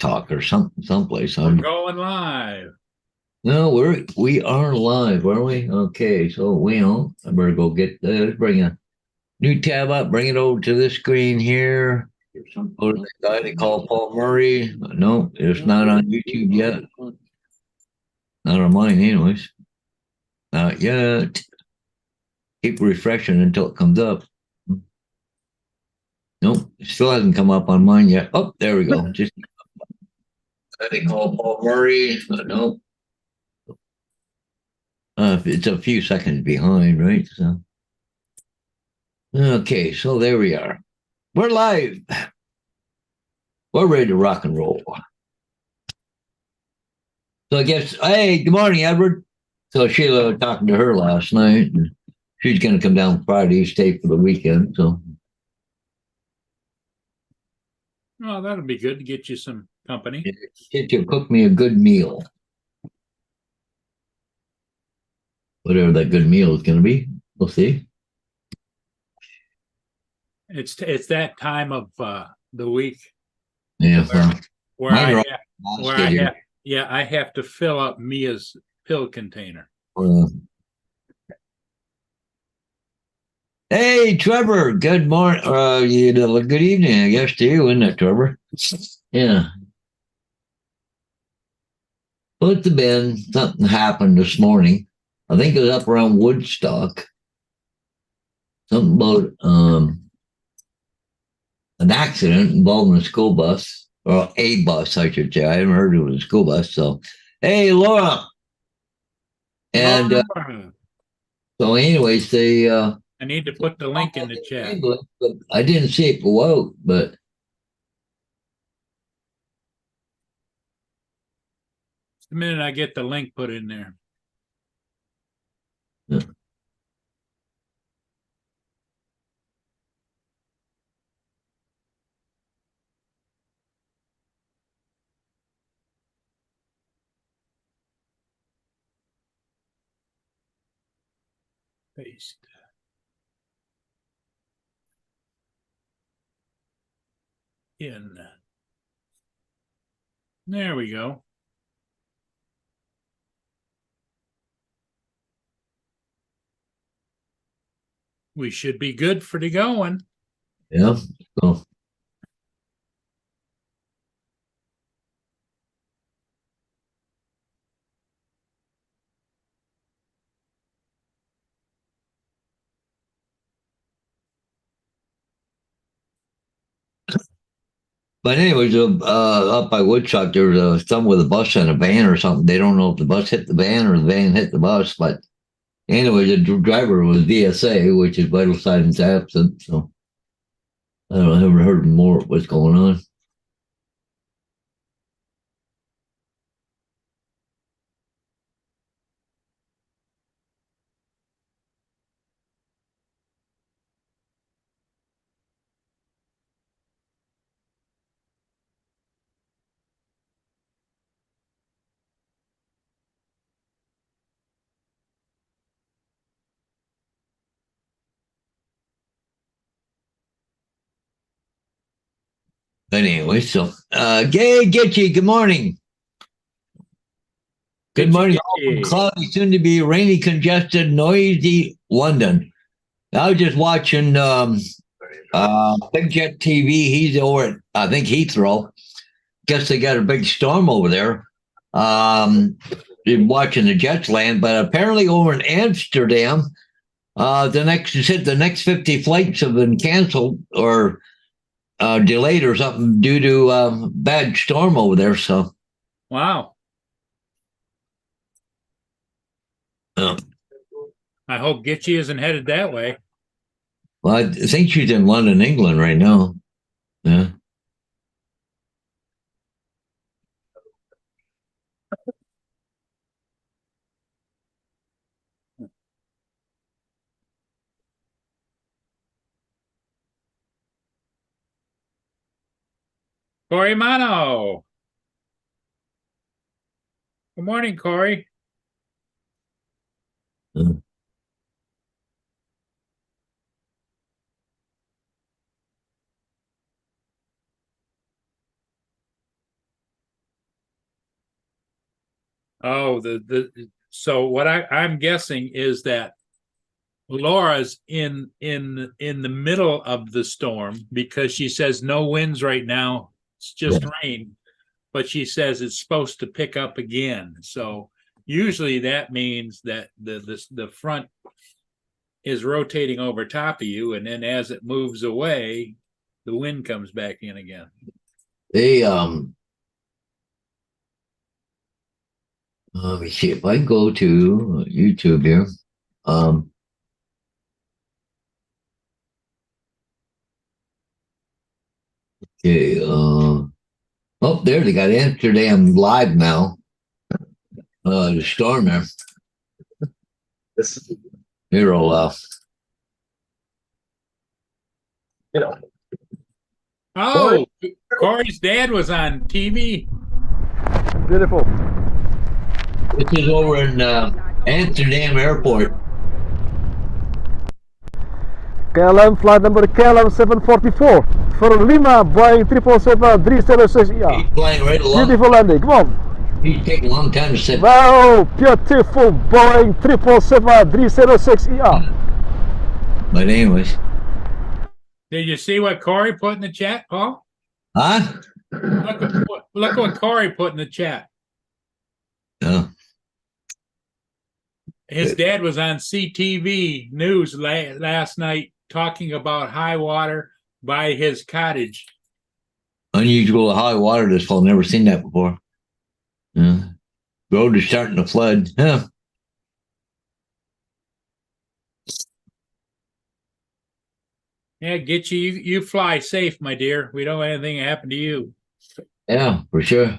Talk or someplace. We're going live. No, we are live, are we? Okay, so I better go get let's bring a new tab up, bring it over to this screen here. Go to the guy they call Paul Murray. No, it's not on YouTube yet. Not on mine, anyways. Not yet. Keep refreshing until it comes up. Nope, it still hasn't come up on mine yet. Oh, there we go. Just they call Paul Murray. Nope. It's a few seconds behind, right? So, okay, so there we are. We're live. We're ready to rock and roll. So I guess, hey, good morning, Edward. So Sheila was talking to her last night, and she's going to come down Friday, stay for the weekend. So Oh, that'll be good to get you some company. get you cook me a good meal, whatever that good meal is going to be. We'll see. It's that time of the week Yeah, where mine I are have where I here. have I have to fill up Mia's pill container. Uh, Hey, Trevor. Good morning. Good evening, I guess, to you, isn't it, Trevor? Yeah. Put the bin. Something happened this morning. I think it was up around Woodstock. Something about an accident involving a school bus, or a bus, I should say. I haven't heard it was a school bus. So, hey, Laura. And so, anyways, they. I need to put the link in the chat. But I didn't see it go out, but. The minute I get the link put in there. Yeah. Paste. In. There we go. We should be good for the going. Yeah. So. But anyways, up by Woodstock, there was some with a bus and a van or something. They don't know if the bus hit the van or the van hit the bus. But anyway, the driver was VSA, which is vital signs absent. So I don't know, I haven't heard more of what's going on. But anyway, so Gay Gitchy, good morning. Good morning. Cloudy, soon to be rainy, congested, noisy London. I was just watching Big Jet TV. He's over at, I think, Heathrow. Guess they got a big storm over there. Been watching the Jets land, but apparently over in Amsterdam, the next 50 flights have been canceled or delayed or something due to bad storm over there. So, wow. I hope Gitchy isn't headed that way. Well, I think she's in London, England right now. Yeah. Corey Mano. Good morning, Corey. Oh, so what I'm guessing is that Laura's in the middle of the storm because she says no winds right now. It's just rain, but she says it's supposed to pick up again. So usually that means that the front is rotating over top of you, and then as it moves away, the wind comes back in again. They let me see if I go to YouTube here. Okay, oh, there they got Amsterdam live now. The storm there. Here, Oh, Corey's dad was on TV. Beautiful. this is over in Amsterdam Airport. KLM flight number KLM 744 for Lima, Boeing 777-306ER. He's flying right along. Beautiful landing. Come on. He's taking a long time to sit. Wow, beautiful Boeing 777-306ER. But anyways, Did you see what Corey put in the chat, Paul? huh? Look what Corey put in the chat. Yeah. His dad was on CTV News last night talking about high water by his cottage. Unusual high water this fall. Never seen that before. Yeah. Road is starting to flood. Yeah. Yeah, get you. You fly safe, my dear. We don't want anything to happen to you. Yeah, for sure.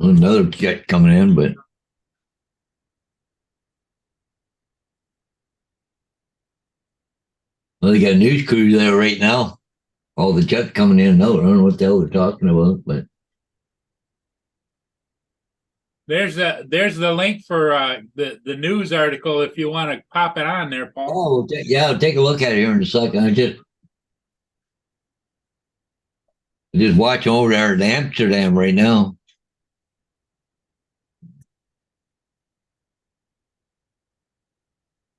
Another jet coming in, but well, they got a news crew there right now. All the jets coming in and out. I don't know what the hell they're talking about, but There's the link for the news article if you want to pop it on there, Paul. yeah, I'll take a look at it here in a second. I just watching over there in Amsterdam right now.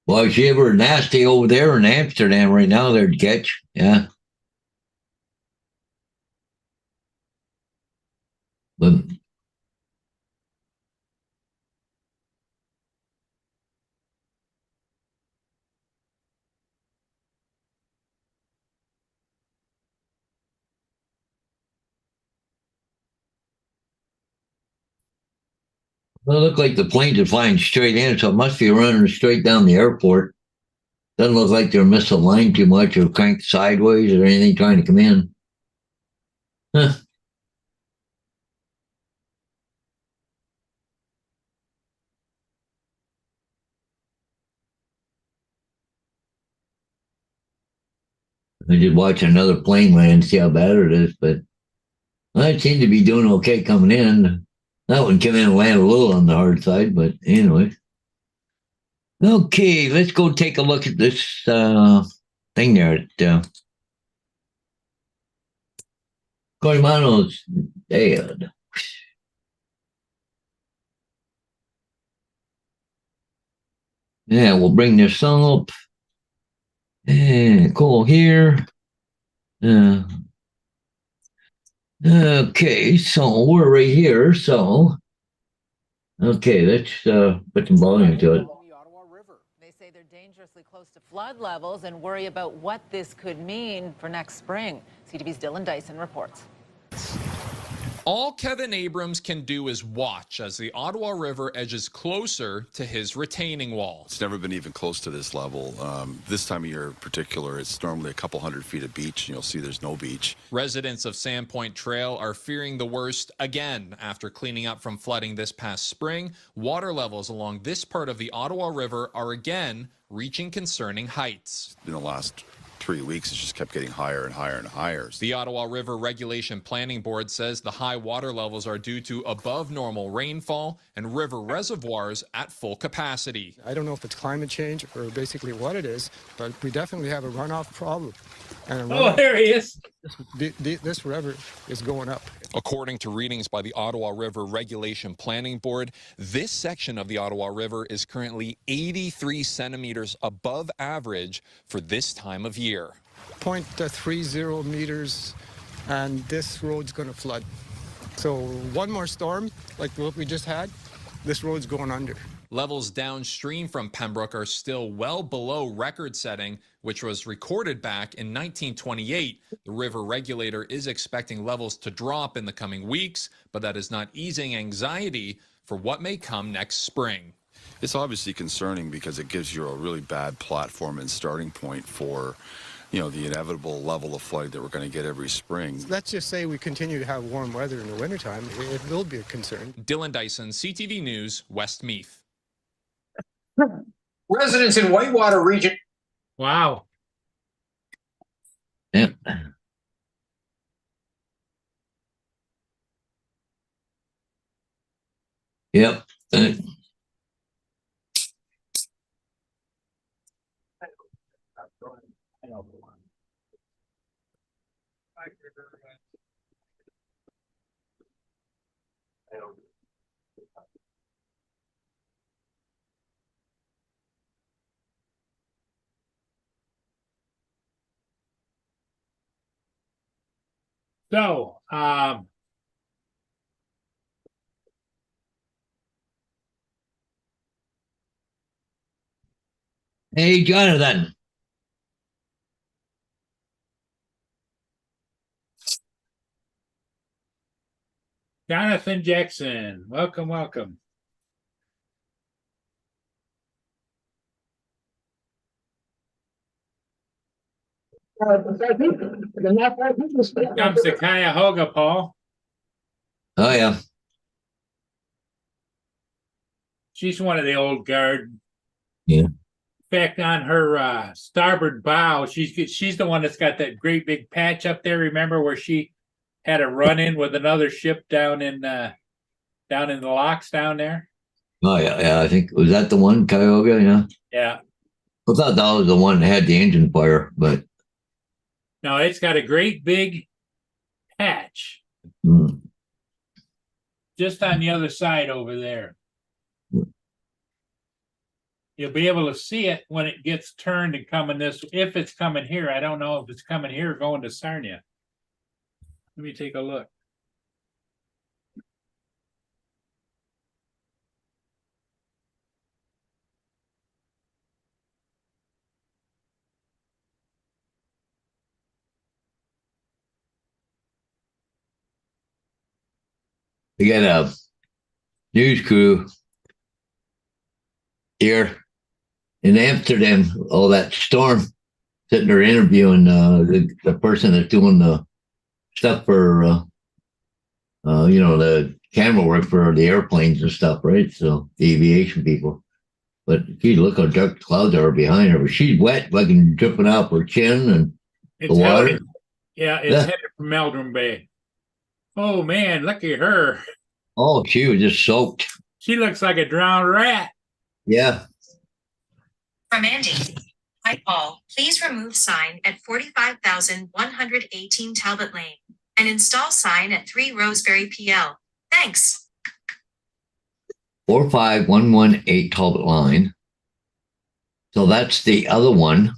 Well, if you ever nasty over there in Amsterdam right now, there'd catch. Yeah. But well, it looked like the planes are flying straight in, so it must be running straight down the airport. Doesn't look like they're misaligned too much or cranked sideways or anything trying to come in. Huh. I did watch another plane land, see how bad it is, but it seemed to be doing okay coming in. That one came in and landed a little on the hard side, but anyway. Okay, let's go take a look at this thing there at Corimano's dad. Yeah, we'll bring this up. And cool here. Okay, so we're right here. So, okay, let's put some volume to it. They say they're dangerously close to flood levels and worry about what this could mean for next spring. CTV's Dylan Dyson reports. All Kevin Abrams can do is watch as the Ottawa River edges closer to his retaining wall. It's never been even close to this level. This time of year in particular, it's normally a couple hundred feet of beach, and you'll see there's no beach. Residents of Sandpoint Trail are fearing the worst again after cleaning up from flooding this past spring. Water levels along this part of the Ottawa River are again reaching concerning heights. In the last 3 weeks, it's just kept getting higher and higher and higher. The Ottawa River Regulation Planning Board says the high water levels are due to above normal rainfall and river reservoirs at full capacity. I don't know if it's climate change or basically what it is, but we definitely have a runoff problem. And Oh, there he is. This river is going up. According to readings by the Ottawa River Regulation Planning Board, this section of the Ottawa River is currently 83 centimeters above average for this time of year. 0.30 meters, and this road's going to flood. So one more storm, like what we just had, this road's going under. Levels downstream from Pembroke are still well below record setting, which was recorded back in 1928. The river regulator is expecting levels to drop in the coming weeks, but that is not easing anxiety for what may come next spring. It's obviously concerning because it gives you a really bad platform and starting point for, the inevitable level of flooding that we're going to get every spring. Let's just say we continue to have warm weather in the wintertime. It will be a concern. Dylan Dyson, CTV News, Westmeath. Residents in Whitewater Region. Wow. Yep. Yep. So, Hey, Jonathan. Jonathan Jackson, welcome, welcome. Comes to Cuyahoga, Paul. Oh, yeah. She's one of the old guard. Yeah. In fact, on her starboard bow, she's the one that's got that great big patch up there. Remember where she had a run-in with another ship down in the locks down there? Oh, yeah. I think, was that the one, Cuyahoga? Yeah. Yeah. I thought that was the one that had the engine fire, but. No, it's got a great big patch just on the other side over there. You'll be able to see it when it gets turned and coming this, if it's coming here. I don't know if it's coming here or going to Sarnia. Let me take a look. We got a news crew here in Amsterdam, all that storm, sitting there interviewing the person that's doing the stuff for, the camera work for the airplanes and stuff, right? So the aviation people. But gee, look how dark the clouds are behind her. She's wet, fucking dripping out her chin and it's the water. It's headed from Meldrum Bay. Oh man, look at her. Oh, she was just soaked. She looks like a drowned rat. Yeah. From Andy. Hi, Paul. Please remove sign at 45,118 Talbot Lane and install sign at 3 Roseberry PL. Thanks. 45118 Talbot Line. So that's the other one.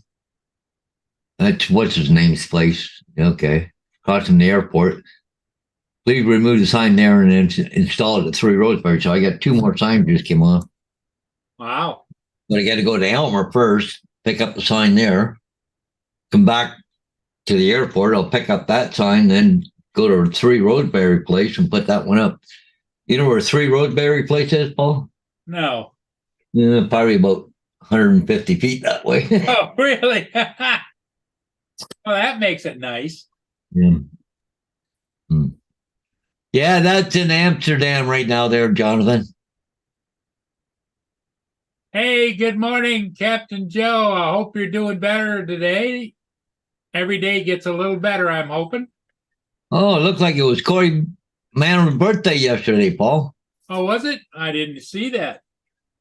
That's what's his name's place. Okay. Across from the airport. Please remove the sign there and then install it at 3 Roseberry. So I got 2 more signs just came on. Wow. But I got to go to Elmer first, pick up the sign there, come back to the airport. I'll pick up that sign, then go to 3 Roseberry Place and put that one up. You know where 3 Roseberry Place is, Paul? No. Yeah, probably about 150 feet that way. Oh, really? Well, that makes it nice. Yeah. Yeah, that's in Amsterdam right now there, Jonathan. Hey, good morning, Captain Joe. I hope you're doing better today. Every day gets a little better, I'm hoping. Oh, it looks like it was Corey Mann's birthday yesterday, Paul. Oh, was it? I didn't see that.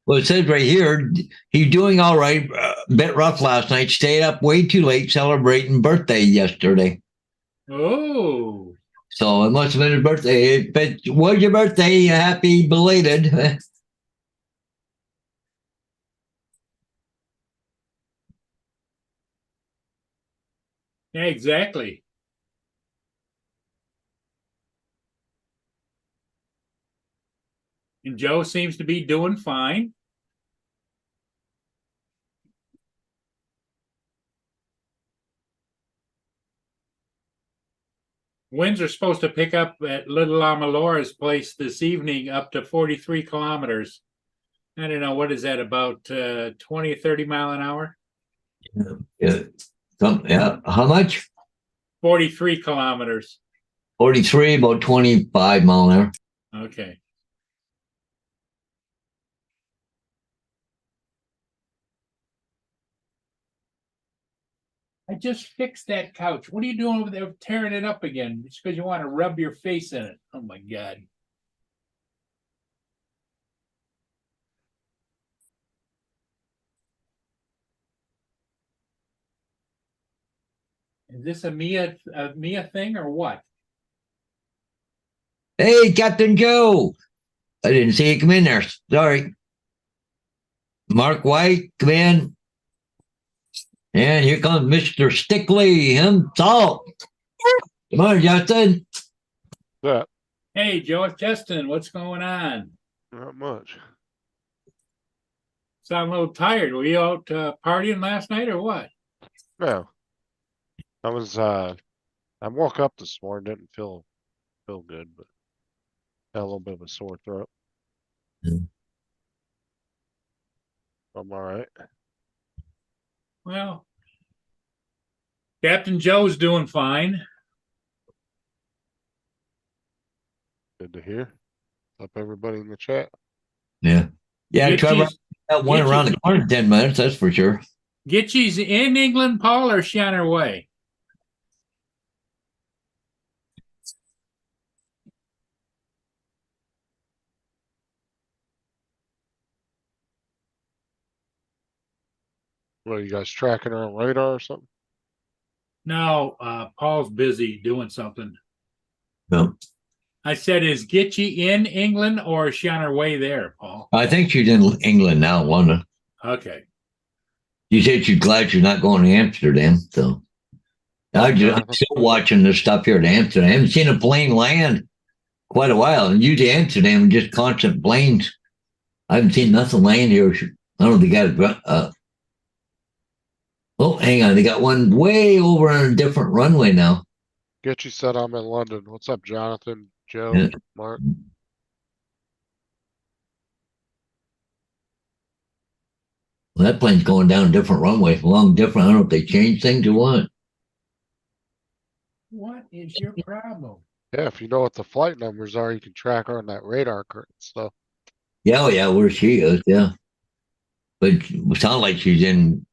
Well, it says right here, he's doing all right. A bit rough last night. Stayed up way too late celebrating birthday yesterday. Oh, So it must have been his birthday. If it was your birthday, happy belated. yeah, exactly. And Joe seems to be doing fine. Winds are supposed to pick up at Little Amalora's place this evening up to 43 kilometers. I don't know, what is that, about 20, 30 mile an hour? Yeah. Yeah. How much? 43 kilometers. 43, about 25 mile an hour. Okay. I just fixed that couch. What are you doing over there tearing it up again? It's because you want to rub your face in it. Oh my God. Is this a Mia thing or what? Hey, Captain Joe. I didn't see you come in there. Sorry. Mark White, come in. And here comes Mr. Stickley himself. Come on, Justin. That, Hey, Joe, it's Justin. What's going on? not much. Sound a little tired. Were you out partying last night or what? No. I woke up this morning, didn't feel good, but had a little bit of a sore throat. Hmm. I'm all right. Well, Captain Joe's doing fine. Good to hear. Up everybody in the chat. Yeah. Yeah, Trevor Gitchy's, went around the corner in 10 minutes, that's for sure. Gitchy's in England, Paul, or she on her way? What are you guys tracking her on radar or something? No, Paul's busy doing something. No. I said, is Gitchy in England or is she on her way there, Paul? I think she's in England now, London. Okay. She said she's glad she's not going to Amsterdam. So I'm still watching this stuff here at Amsterdam. I haven't seen a plane land quite a while. And usually Amsterdam, just constant planes. I haven't seen nothing land here. I don't know if they got oh, hang on. They got one way over on a different runway now. Get you said I'm in London. What's up, Jonathan, Joe, Yeah. Mark? Well, that plane's going down a different runway, long different. I don't know if they changed things or what. What is your problem? Yeah, if you know what the flight numbers are, you can track her on that radar current stuff. Yeah, oh yeah, where she is, yeah. But it sounds like she's in.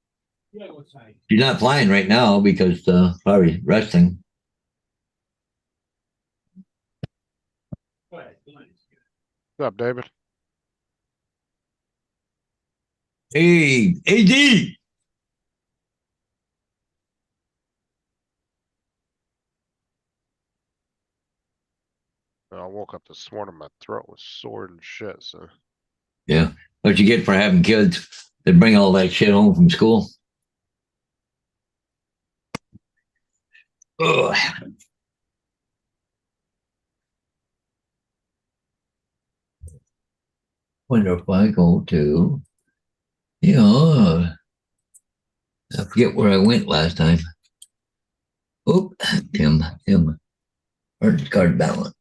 She's not flying right now because probably resting. What's up, David? Hey, AD. I woke up this morning, my throat was sore and shit, so. Yeah. What you get for having kids that bring all that shit home from school? Ugh. Wonder if I go to, I forget where I went last time. Oop, Tim, where's the card balance?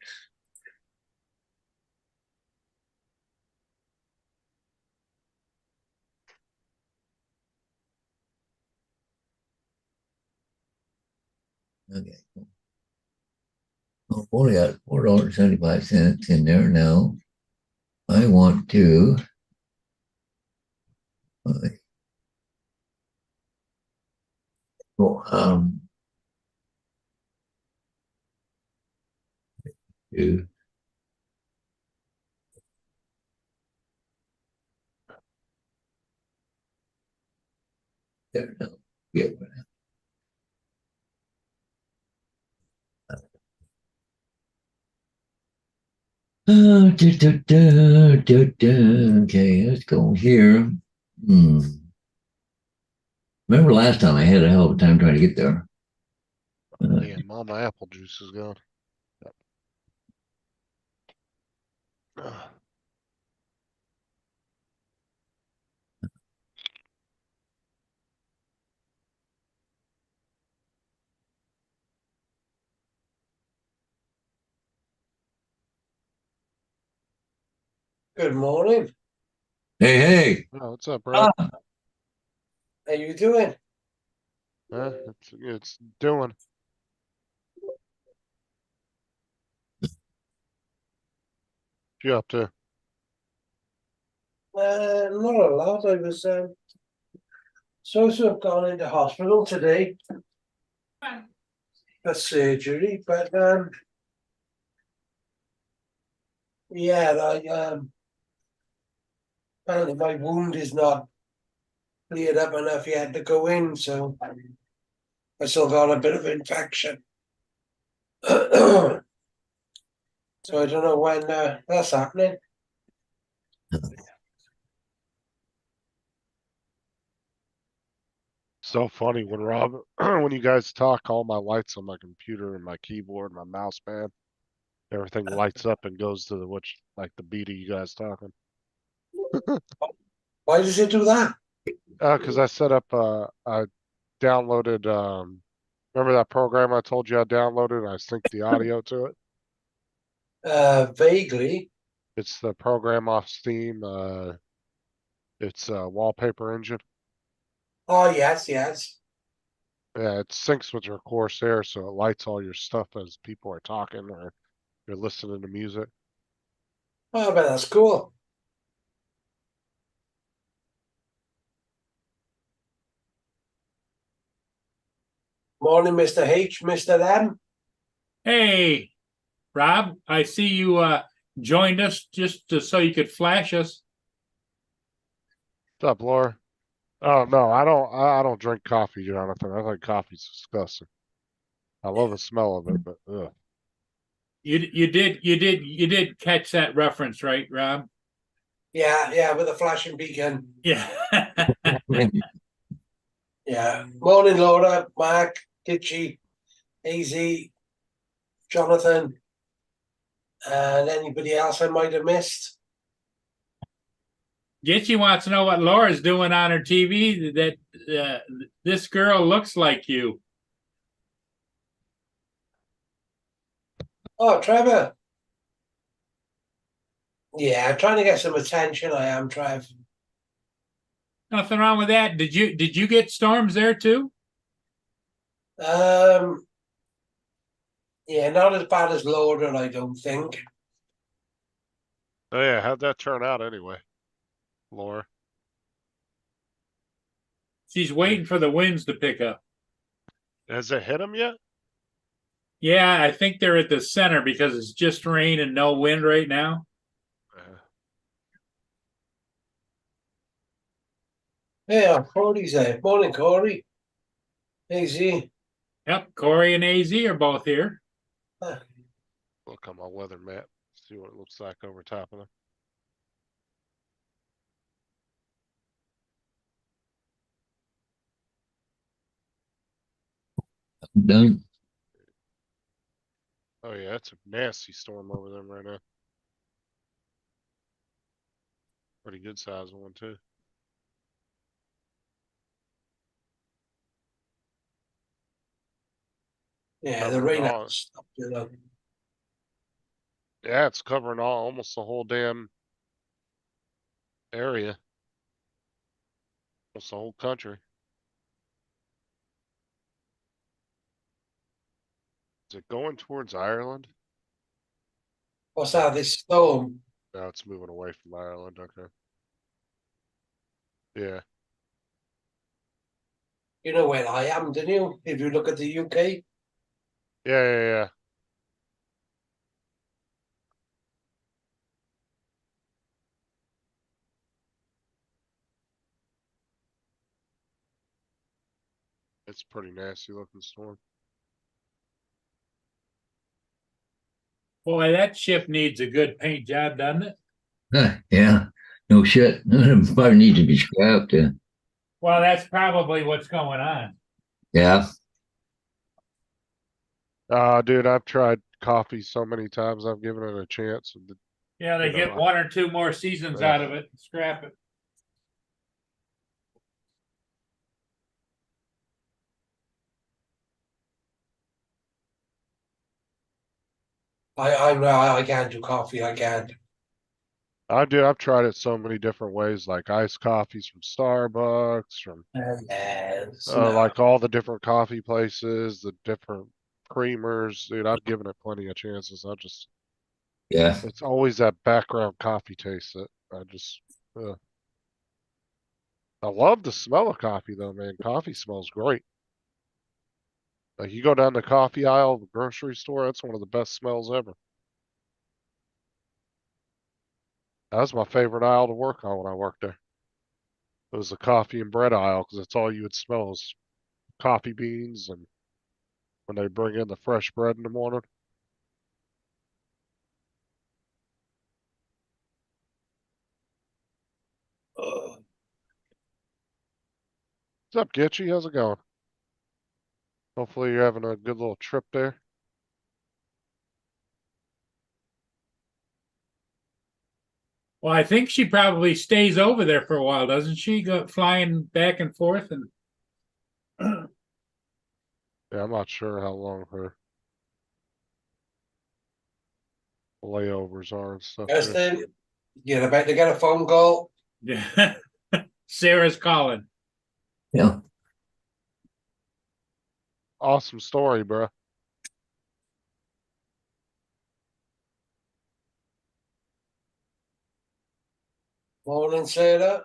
Okay. Oh, only got $4.75 in there now. I want to. Well, to there, no, get Okay, let's go here. Hmm. Remember last time I had a hell of a time trying to get there. Damn, all my apple juice is gone. Ugh. Good morning. Hey, hey. Oh, what's up, Rob? How you doing? It's doing. What you up to? Not a lot. I was supposed to have gone into hospital today for surgery, but yeah, apparently my wound is not cleared up enough yet to go in, so I still got a bit of infection. So I don't know when that's happening. So funny when Rob, when you guys talk, all my lights on my computer and my keyboard, my mouse pad, everything lights up and goes to the like the beat of you guys talking. Why does it do that? Because I set up, I downloaded, remember that program I told you I downloaded and I synced the audio to it? Vaguely. It's the program off Steam. It's a wallpaper engine. Oh yes, yes. Yeah, it syncs with your Corsair, so it lights all your stuff as people are talking or you're listening to music. Oh, but that's cool. Morning, Mr. H, Mr. M. Hey, Rob, I see you joined us so you could flash us. What's up, Laura? Oh no, I don't drink coffee, Jonathan. I think coffee's disgusting. I love the smell of it, but ugh. You did catch that reference, right, Rob? Yeah, with a flashing beacon. Yeah. Yeah. Morning, Laura, Mark, Gitchy, AZ, Jonathan, and anybody else I might have missed. Gitchy wants to know what Laura's doing on her TV. That this girl looks like you. Oh, Trevor. Yeah, trying to get some attention. I am, Trev. Nothing wrong with that. Did you get storms there too? Um, yeah, not as bad as Laura, I don't think. Oh yeah, how'd that turn out anyway, Laura? She's waiting for the winds to pick up. Has it hit him yet? Yeah, I think they're at the center because it's just rain and no wind right now. Yeah, Corey's there. Morning, Corey. AZ. Yep, Corey and AZ are both here. Look on my weather map, see what it looks like over top of them. Done. Oh yeah, it's a nasty storm over them right now. Pretty good size one too. Yeah, the rain hasn't stopped, you know. Yeah, it's covering almost the whole damn area. Almost the whole country. Is it going towards Ireland? What's that? This storm? No, it's moving away from Ireland. Okay. Yeah. You know where I am, don't you? If you look at the UK. Yeah. It's pretty nasty looking storm. Boy, that ship needs a good paint job, doesn't it? Yeah, no shit. Probably need to be scrapped. Well, that's probably what's going on. Yeah. Dude, I've tried coffee so many times. I've given it a chance. Yeah, they You know, get 1 or 2 more seasons out of it, scrap it. I can't do coffee. I can't. I've tried it so many different ways, like iced coffees from Starbucks, from Yes. like all the different coffee places, the different creamers. Dude, I've given it plenty of chances. Yeah. It's always that background coffee taste that uh, I love the smell of coffee though, man. Coffee smells great. Like you go down the coffee aisle of the grocery store, that's one of the best smells ever. That was my favorite aisle to work on when I worked there. It was the coffee and bread aisle because that's all you would smell is coffee beans and when they bring in the fresh bread in the morning. What's up, Gitchy? How's it going? Hopefully you're having a good little trip there. Well, I think she probably stays over there for a while, doesn't she? Go flying back and forth and Yeah, I'm not sure how long her layovers are and stuff there. Justin, you're about to get a phone call. yeah. Sarah's calling. Yeah. Awesome story, bro. Morning, Sarah.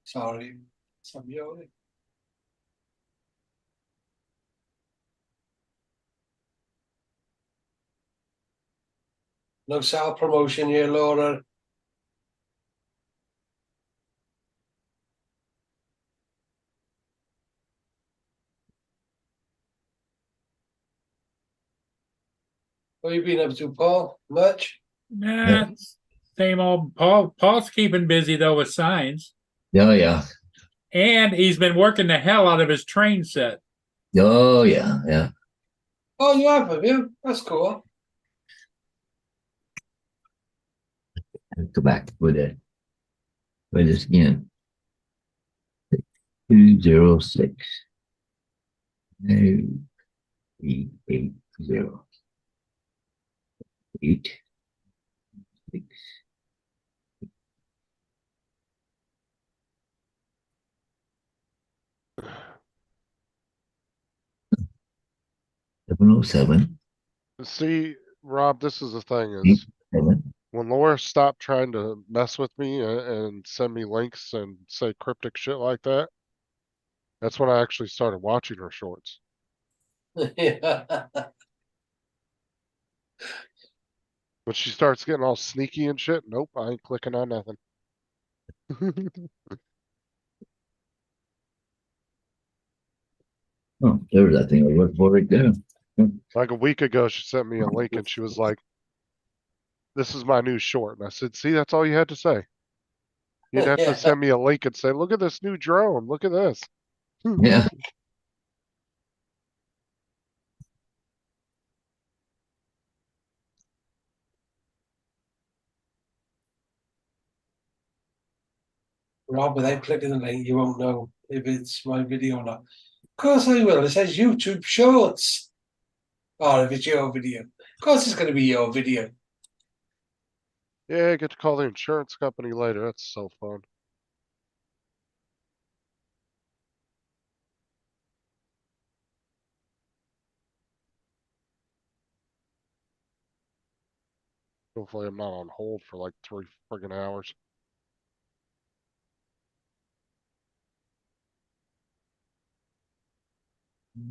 Sorry, some yawning. No self promotion here, Laura. What you been up to, Paul? Much? Nah, same old Paul. Paul's keeping busy though with signs. Oh, yeah. And he's been working the hell out of his train set. Oh, yeah. Yeah. Oh, you have you? That's cool. Go back with it. With this again. 206. 880. 8 6. 707. See, Rob, this is the thing is 7. when Laura stopped trying to mess with me and send me links and say cryptic shit like that, that's when I actually started watching her shorts. Yeah. When she starts getting all sneaky and shit, nope, I ain't clicking on nothing. Oh, there's that thing I looked for right there. Like a week ago, she sent me a link and she was like, "This is my new short." And I said, "See, that's all you had to say. You didn't have to Yeah. send me a link and say, look at this new drone. Look at this." Yeah. Rob, without clicking the link, you won't know if it's my video or not. Of course I will. It says YouTube Shorts. Or if it's your video. Of course it's going to be your video. Yeah, I get to call the insurance company later. That's so fun. Hopefully I'm not on hold for like 3 friggin' hours. Have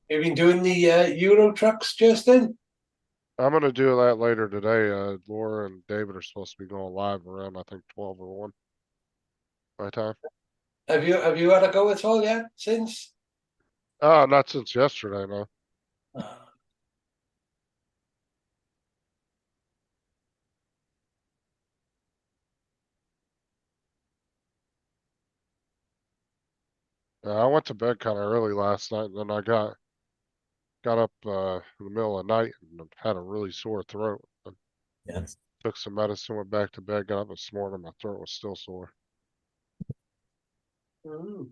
you been doing the Euro trucks, Justin? I'm gonna do that later today. Laura and David are supposed to be going live around, I think, 12 or 1 my time. Have you had a go at all yet since? Not since yesterday, no. I went to bed kind of early last night, and then I got up in the middle of the night and had a really sore throat. Yes. Took some medicine, went back to bed, got up this morning, my throat was still sore. Mm.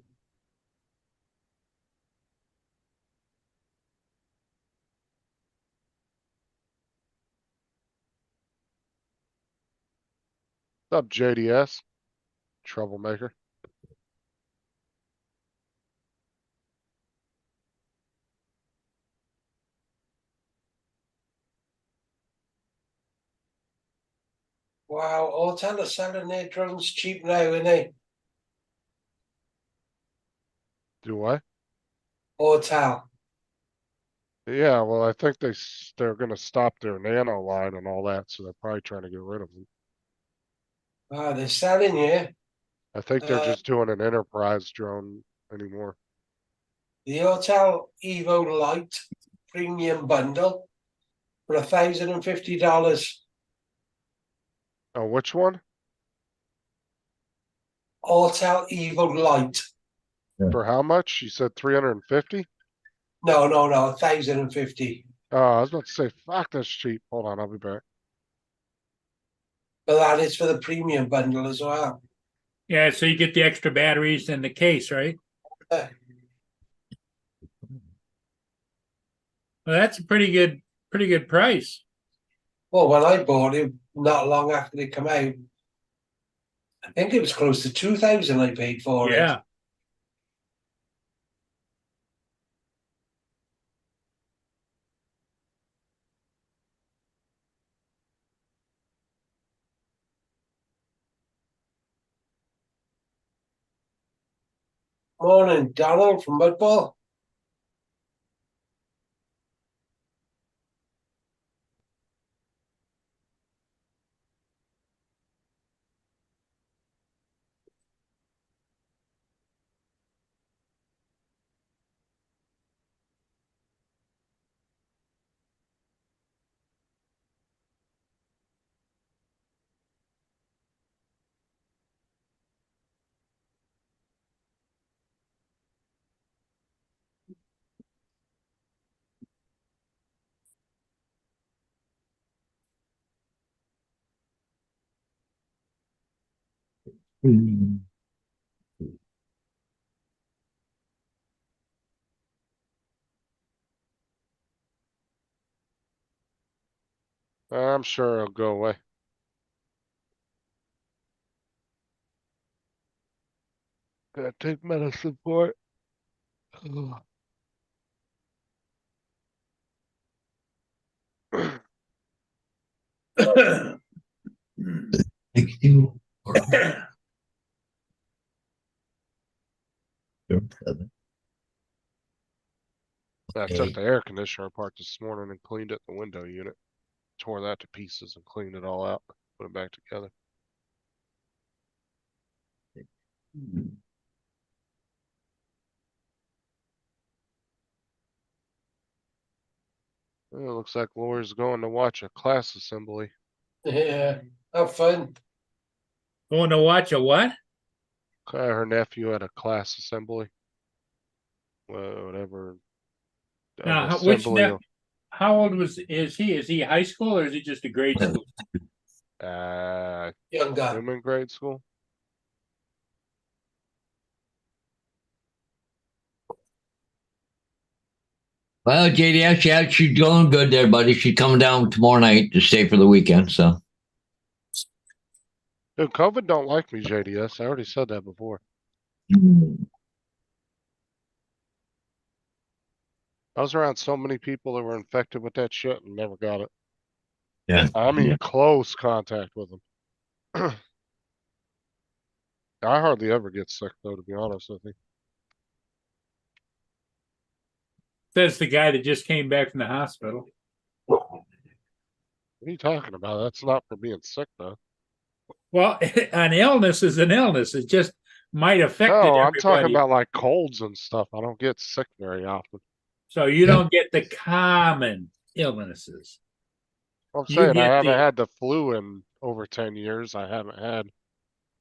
What's up, JDS? Troublemaker. Wow, Autel are selling their drones cheap now, aren't they? Do I? Autel. Yeah, well, I think they're gonna stop their nano line and all that, so they're probably trying to get rid of them. Wow, they're selling, yeah. I think they're Uh, just doing an enterprise drone anymore. The Autel Evo Lite premium bundle for $1,050. Oh, which one? Autel Evo Lite. For how much? You said 350? No, 1,050. Oh, I was about to say, fuck, that's cheap. Hold on, I'll be back. But that is for the premium bundle as well. Yeah, so you get the extra batteries and the case, right? Uh, Well, that's a pretty good price. Well, when I bought it, not long after they come out, I think it was close to 2,000 I paid for it. Yeah. Morning, Donald from Mudball. Mm. I'm sure it'll go away. Gotta take medicine for it. Thank you. I took the air conditioner apart this morning and cleaned it, the window unit. Tore that to pieces and cleaned it all out. Put it back together. It looks like Laura's going to watch a class assembly. Yeah, have fun. Going to watch a what? Her nephew had a class assembly. Well, whatever. Now, Assembly of, how old is he? Is he high school or is he just a grade school? Young guy. human grade school. Well, JDS, yeah, she's going good there, buddy. She's coming down tomorrow night to stay for the weekend. So, Dude, COVID don't like me, JDS. I already said that before. I was around so many people that were infected with that shit and never got it. yeah. I'm in close contact with them. I hardly ever get sick though, to be honest with you. Says the guy that just came back from the hospital. What are you talking about? That's not for being sick though. Well, an illness is an illness. It just might affect No, I'm everybody. talking about like colds and stuff. I don't get sick very often. So you Yeah. don't get the common illnesses. I'm You saying I get haven't the- had the flu in over 10 years. I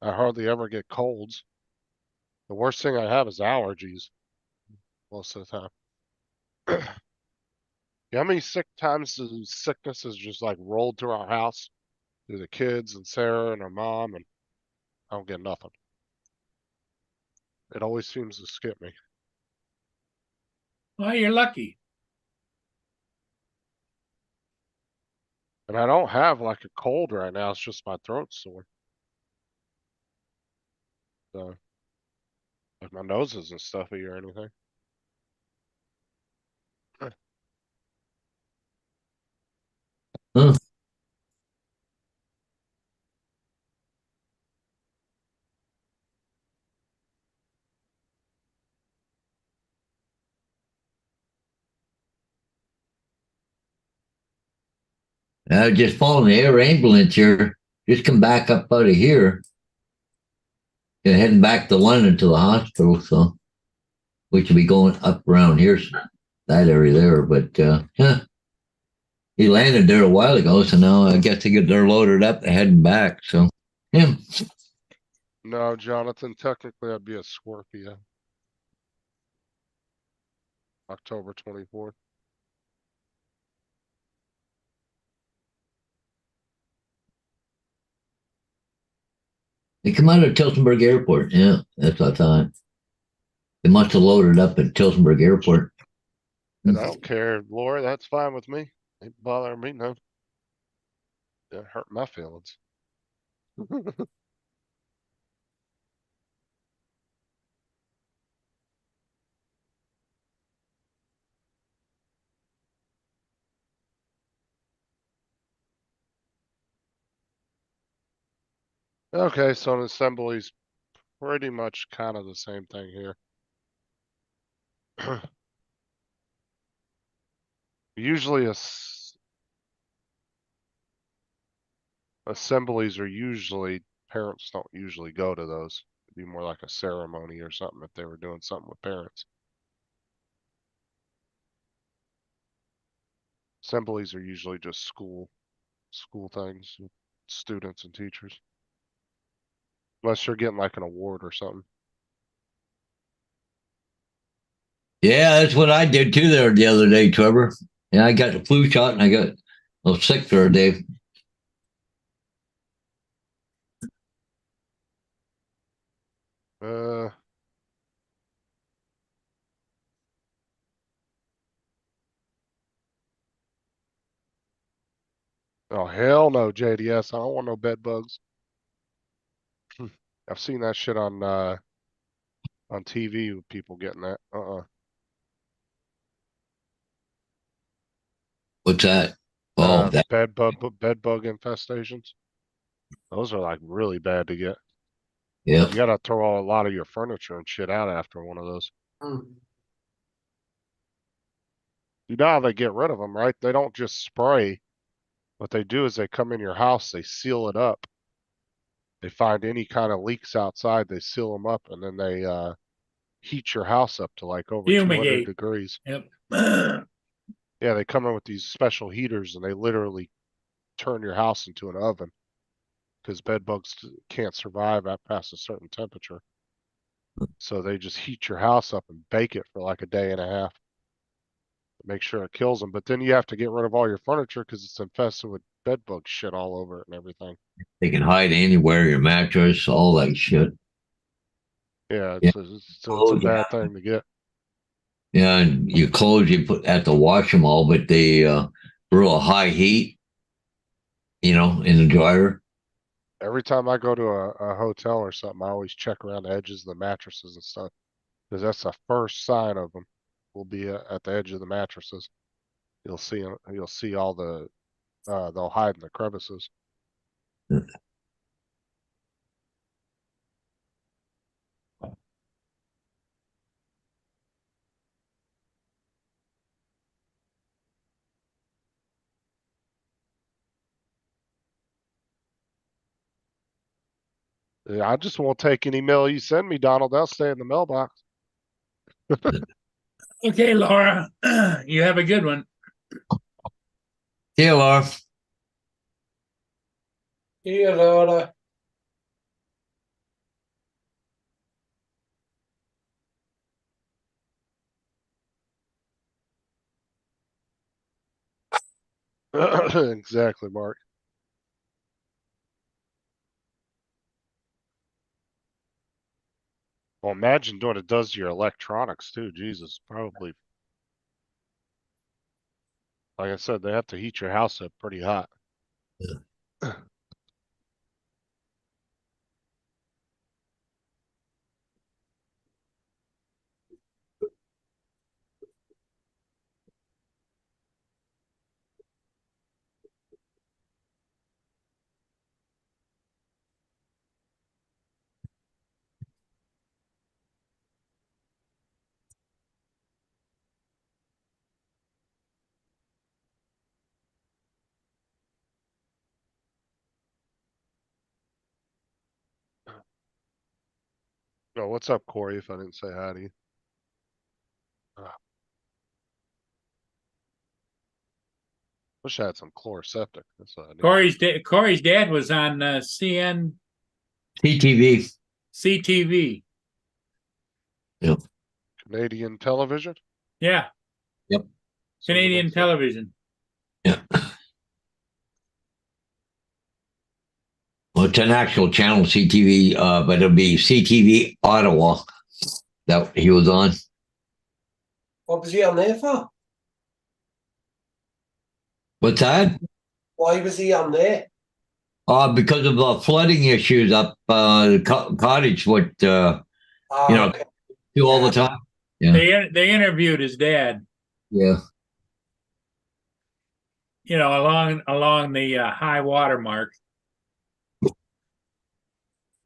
hardly ever get colds. The worst thing I have is allergies most of the time. You know how many times the sickness has just like rolled through our house through the kids and Sarah and her mom, and I don't get nothing. It always seems to skip me. Well, you're lucky. And I don't have like a cold right now. It's just my throat's sore. So, like my nose isn't stuffy or anything. Huh. I just following the air ambulance here. Just come back up out of here. And heading back to London to the hospital. So, we should be going up around here, that area there. But he landed there a while ago. So now I guess they're loaded up and heading back. So, yeah. No, Jonathan, technically I'd be a Scorpio. October 24th. They come out of Tilsonburg Airport. Yeah, that's what I thought. They must have loaded up at Tilsonburg Airport. And I don't care, Laura, that's fine with me. Ain't bothering me none. That hurt my feelings. Okay, so an assembly's pretty much kind of the same thing here. Usually assemblies are usually, parents don't usually go to those. It'd be more like a ceremony or something if they were doing something with parents. Assemblies are usually just school things, with students and teachers. Unless you're getting like an award or something. Yeah, that's what I did too there the other day, Trevor. Yeah, I got the flu shot and I got a little sick for a day. Oh hell no, JDS. I don't want no bed bugs. I've seen that shit on TV with people getting that. What's that? Oh, that. Bed bug infestations. Those are like really bad to get. Yeah. You gotta throw a lot of your furniture and shit out after one of those. You know how they get rid of them, right? They don't just spray. What they do is they come in your house, they seal it up. They find any kind of leaks outside, they seal them up, and then they heat your house up to like over 200 Fumigate. degrees. Yep. Yeah, they come in with these special heaters and they literally turn your house into an oven because bed bugs can't survive at past a certain temperature. So they just heat your house up and bake it for like a day and a half to make sure it kills them. But then you have to get rid of all your furniture because it's infested with bed bug shit all over it and everything. They can hide anywhere, your mattress, all that shit. Yeah, Yeah. it's a bad thing to get. Yeah, and your clothes you have to wash them all, but they real high heat, in the dryer. Every time I go to a hotel or something, I always check around the edges of the mattresses and stuff, because that's the first sign of them. Will be at the edge of the mattresses. You'll see 'em- You'll see all they'll hide in the crevices. Yeah, I just won't take any mail you send me, Donald. They'll stay in the mailbox. Okay, Laura, you have a good one. Yeah, Laura. Here, Laura. Exactly, Mark. Well, imagine what it does to your electronics too. Jesus, probably. Like I said, they have to heat your house up pretty hot. Oh, what's up, Corey? If I didn't say hi to you. Wish I had some chloroseptic. That's what I need. Corey's dad was on CN CTV. CTV. Yep. Canadian television. Yeah, Yep. Canadian television. Yeah. Well, it's an actual channel, CTV, but it'll be CTV Ottawa that he was on. What was he on there for? What's that? Why was he on there? Because of the flooding issues up the cottage, what Okay. do all the time. Yeah. They interviewed his dad. Yeah. Along the high water mark.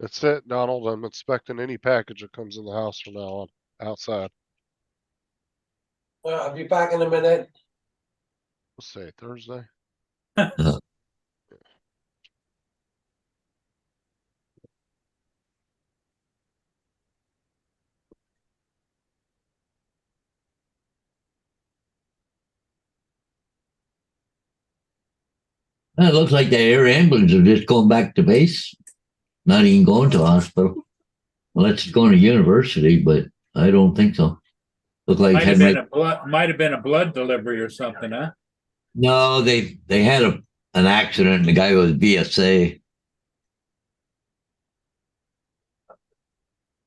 That's it, Donald. I'm expecting any package that comes in the house from now on outside. Well, I'll be back in a minute. Let's say Thursday. It looks like the air ambulance are just going back to base, not even going to hospital. Unless it's going to university, but I don't think so. Look like Might have been a blood delivery or something, huh? No, they had an accident and the guy was VSA.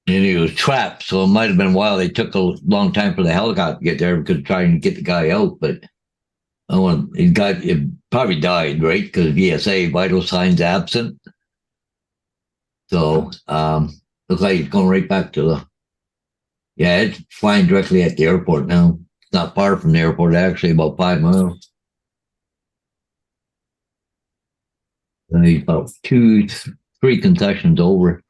And he was trapped, so it might have been while they took a long time for the helicopter to get there because trying to get the guy out. But he probably died, right? Because VSA, vital signs absent. So looks like he's going right back to it's flying directly at the airport now. It's not far from the airport, actually, about 5 miles. He's about 3 concessions over.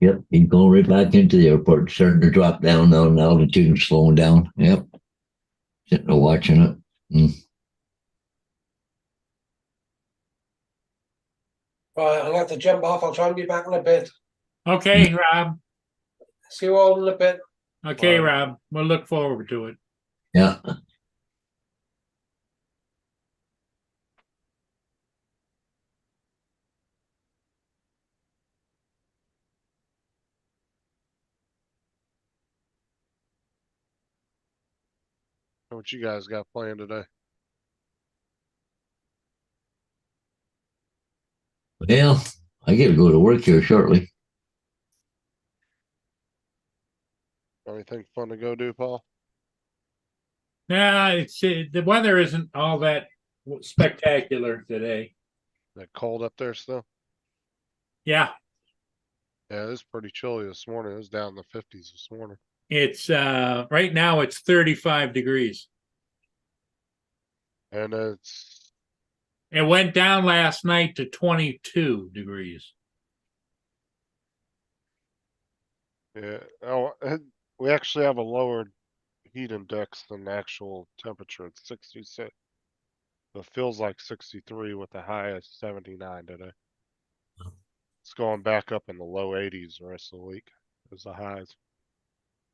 Yep, he's going right back into the airport, starting to drop down now, and altitude and slowing down. Yep. Sitting there watching it. Right, I'm gonna have to jump off. I'll try and be back in a bit. Okay, Rob. See you all in a bit. Okay, Bye. Rob. We'll look forward to it. Yeah. What you guys got planned today? Well, I got to go to work here shortly. Anything fun to go do, Paul? Yeah, the weather isn't all that spectacular today. That cold up there still? Yeah, Yeah, it's pretty chilly this morning. It was down in the 50s this morning. it's right now it's 35 degrees. And it's It went down last night to 22 degrees. yeah. Oh, we actually have a lower heat index than the actual temperature. It's 66. It feels like 63 with the high of 79 today. It's going back up in the low 80s the rest of the week as the highs,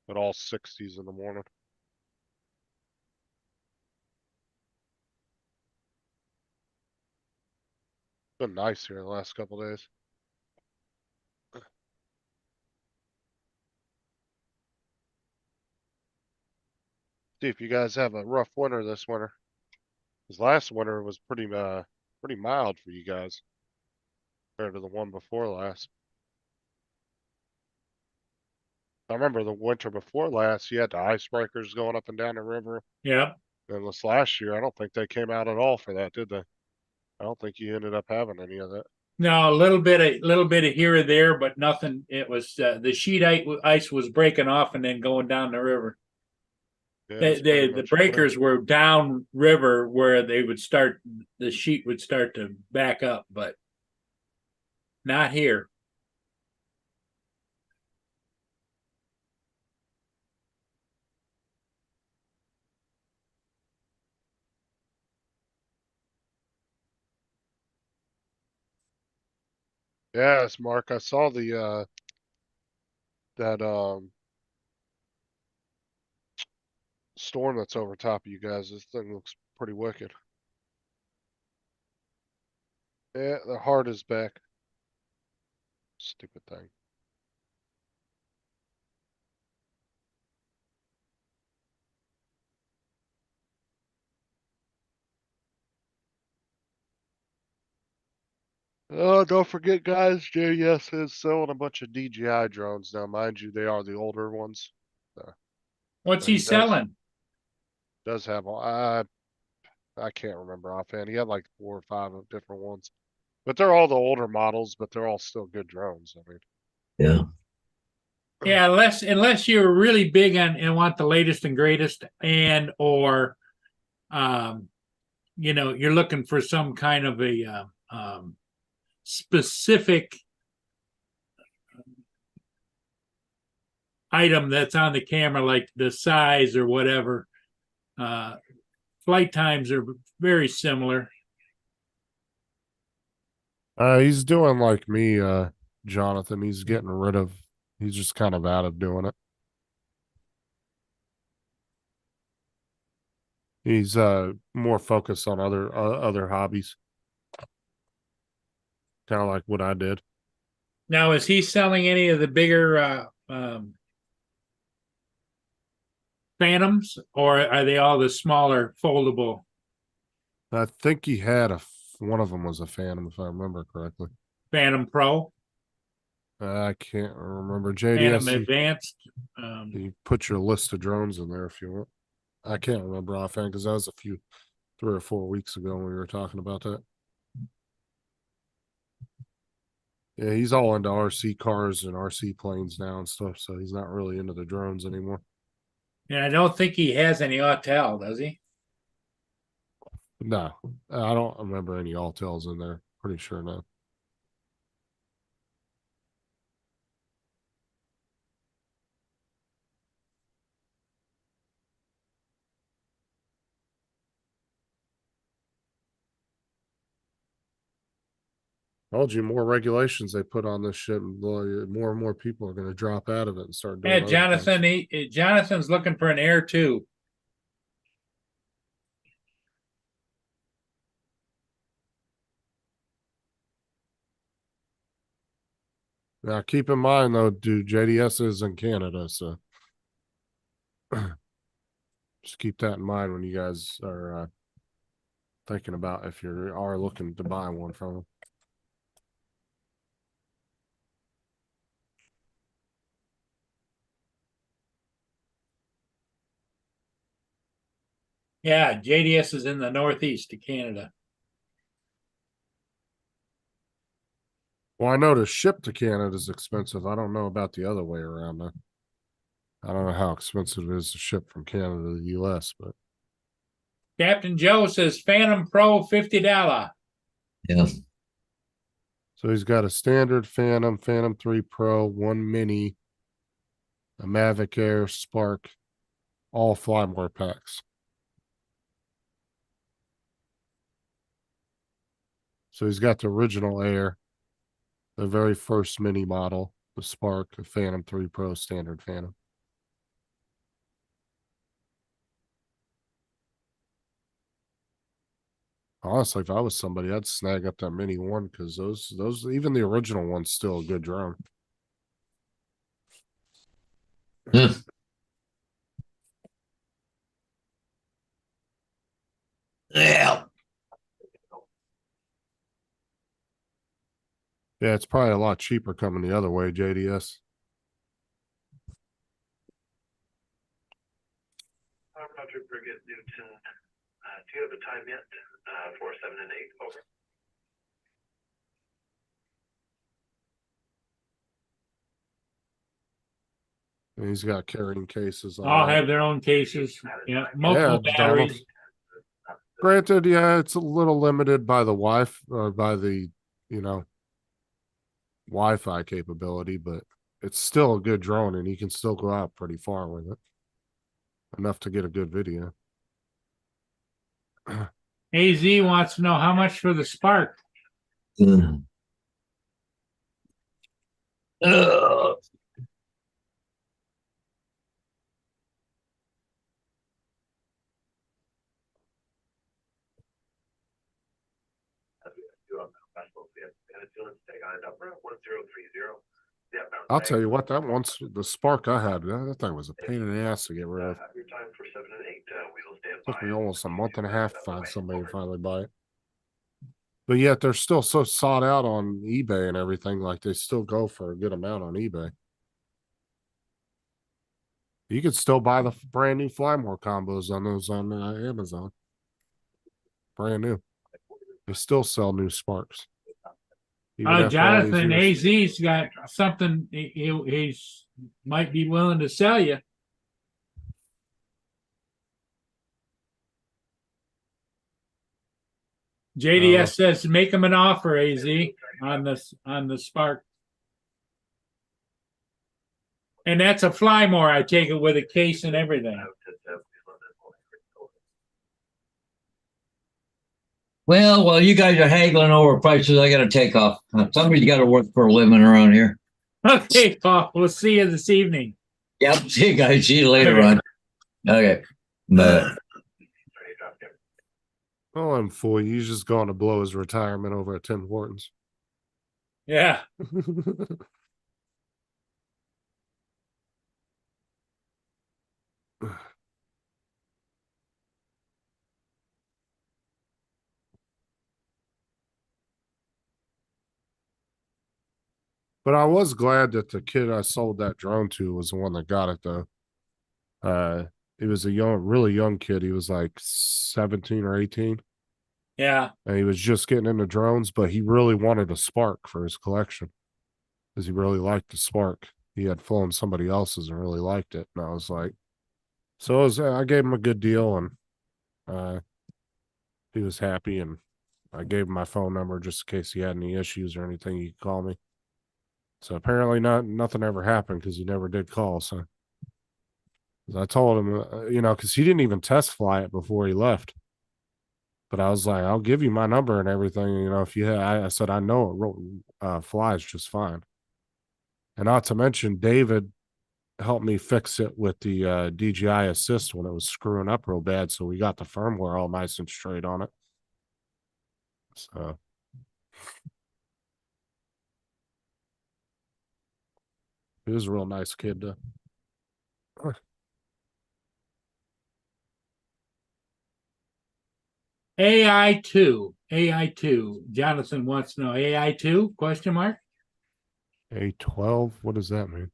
but all 60s in the morning. Been nice here the last couple days. See if you guys have a rough winter this winter. This last winter was pretty mild for you guys compared to the one before last. I remember the winter before last, you had the icebreakers going up and down the river. Yep. And this last year, I don't think they came out at all for that, did they? I don't think you ended up having any of that. No, a little bit of here or there, but nothing. It was the sheet ice was breaking off and then going down the river. Yeah, it's pretty The much clear. breakers were down river where they would start, the sheet would start to back up, but not here. Yes, Mark, I saw the that storm that's over top of you guys. This thing looks pretty wicked. Yeah, the heart is back. Stupid thing. Oh, don't forget, guys, JES is selling a bunch of DJI drones now. Mind you, they are the older ones. What's But he he selling? does have I can't remember offhand. He had like 4 or 5 of different ones. But they're all the older models, but they're all still good drones. I mean, Yeah. Yeah, unless you're really big on and want the latest and greatest, and or you're looking for some kind of a specific item that's on the camera, like the size or whatever. Flight times are very similar. he's doing like me, Jonathan. He's just kind of out of doing it. He's more focused on other hobbies. Kind of like what I did. Now, is he selling any of the bigger Phantoms, or are they all the smaller foldable? I think he had one of them was a Phantom, if I remember correctly. Phantom Pro? I can't remember. Phantom JDS, Advanced? you put your list of drones in there if you want. I can't remember offhand because that was 3 or 4 weeks ago when we were talking about that. Yeah, he's all into RC cars and RC planes now and stuff, so he's not really into the drones anymore. And I don't think he has any Autel, does he? No, I don't remember any Autels in there. Pretty sure no. Told you, more regulations they put on this shit, and more and more people are going to drop out of it and start doing. Yeah, other Jonathan, things. Jonathan's looking for an heir too. Now, keep in mind though, dude, JDS is in Canada, so just keep that in mind when you guys are thinking about if you are looking to buy one from them. Yeah, JDS is in the northeast of Canada. Well, I know to ship to Canada is expensive. I don't know about the other way around though. I don't know how expensive it is to ship from Canada to the US, but Captain Joe says Phantom Pro $50. Yeah. so he's got a standard Phantom, Phantom 3 Pro, one Mini, a Mavic Air, Spark, all Flymore packs. So he's got the original Air, the very first Mini model, the Spark, the Phantom 3 Pro standard Phantom. Honestly, if I was somebody, I'd snag up that Mini one because those even the original one's still a good drone. Yeah. Yeah. Yeah, it's probably a lot cheaper coming the other way, JDS. Roger, Brigade Newton. Do you have a time yet? 4, 7, and 8. Over. And he's got carrying cases. All have their own cases. Yeah, multiple Yeah, batteries. Granted, yeah, it's a little limited by the by the, Wi-Fi capability, but it's still a good drone and you can still go out pretty far with it. Enough to get a good video. AZ wants to know how much for the Spark. Mm. I'll tell you what, that once the Spark I had, that thing was a pain in the ass to get rid of. Your time for 7 and 8. We will stand Took by. me almost a month and a half to find somebody to finally buy it. But yet they're still so sought out on eBay and everything. Like they still go for a good amount on eBay. You can still buy the brand new Flymore combos on those on Amazon. Brand new. They still sell new Sparks. Even after all these Jonathan, years. AZ's got something he's might be willing to sell you. JDS says make him an offer, AZ, on the Spark. And that's a Flymore, I take it, with a case and everything. Well, you guys are haggling over prices. I got to take off. Somebody's got to work for a living around here. Okay, Paul. We'll see you this evening. Yep. See you guys. See you later on. Okay. Bye. Oh, I'm fool. He's just going to blow his retirement over at Tim Hortons. Yeah. But I was glad that the kid I sold that drone to was the one that got it though. He was a really young kid. He was like 17 or 18. Yeah. And he was just getting into drones, but he really wanted a Spark for his collection because he really liked the Spark. He had flown somebody else's and really liked it. And I was like, so I gave him a good deal and he was happy. And I gave him my phone number just in case he had any issues or anything, he could call me. So apparently nothing ever happened because he never did call. So I told him, because he didn't even test fly it before he left. But I was like, I'll give you my number and everything. You know, if you have, I said, I know it flies just fine. And not to mention, David helped me fix it with the DJI Assist when it was screwing up real bad. So we got the firmware all nice and straight on it. So. He was a real nice kid, though. AI2. Jonathan wants to know AI2 question mark. A12, what does that mean?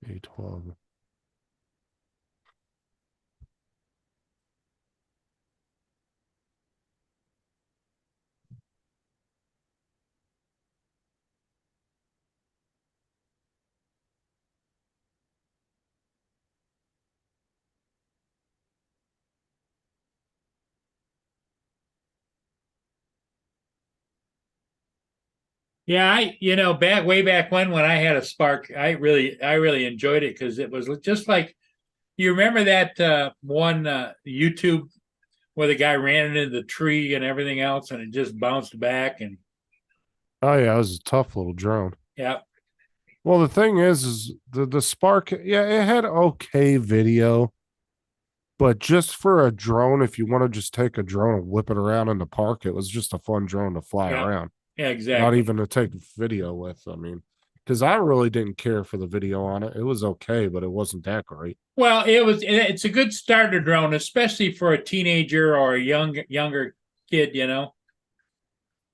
A12. Yeah, way back when I had a Spark, I really enjoyed it because it was just like, you remember that one YouTube where the guy ran into the tree and everything else, and it just bounced back, and Oh yeah, it was a tough little drone. yeah. Well, the thing is the Spark, yeah, it had okay video, but just for a drone, if you want to just take a drone and whip it around in the park, it was just a fun drone to fly around. Yeah, exactly. Not even to take video with. I mean, because I really didn't care for the video on it. It was okay, but it wasn't that great. Well, it's a good starter drone, especially for a teenager or a younger kid,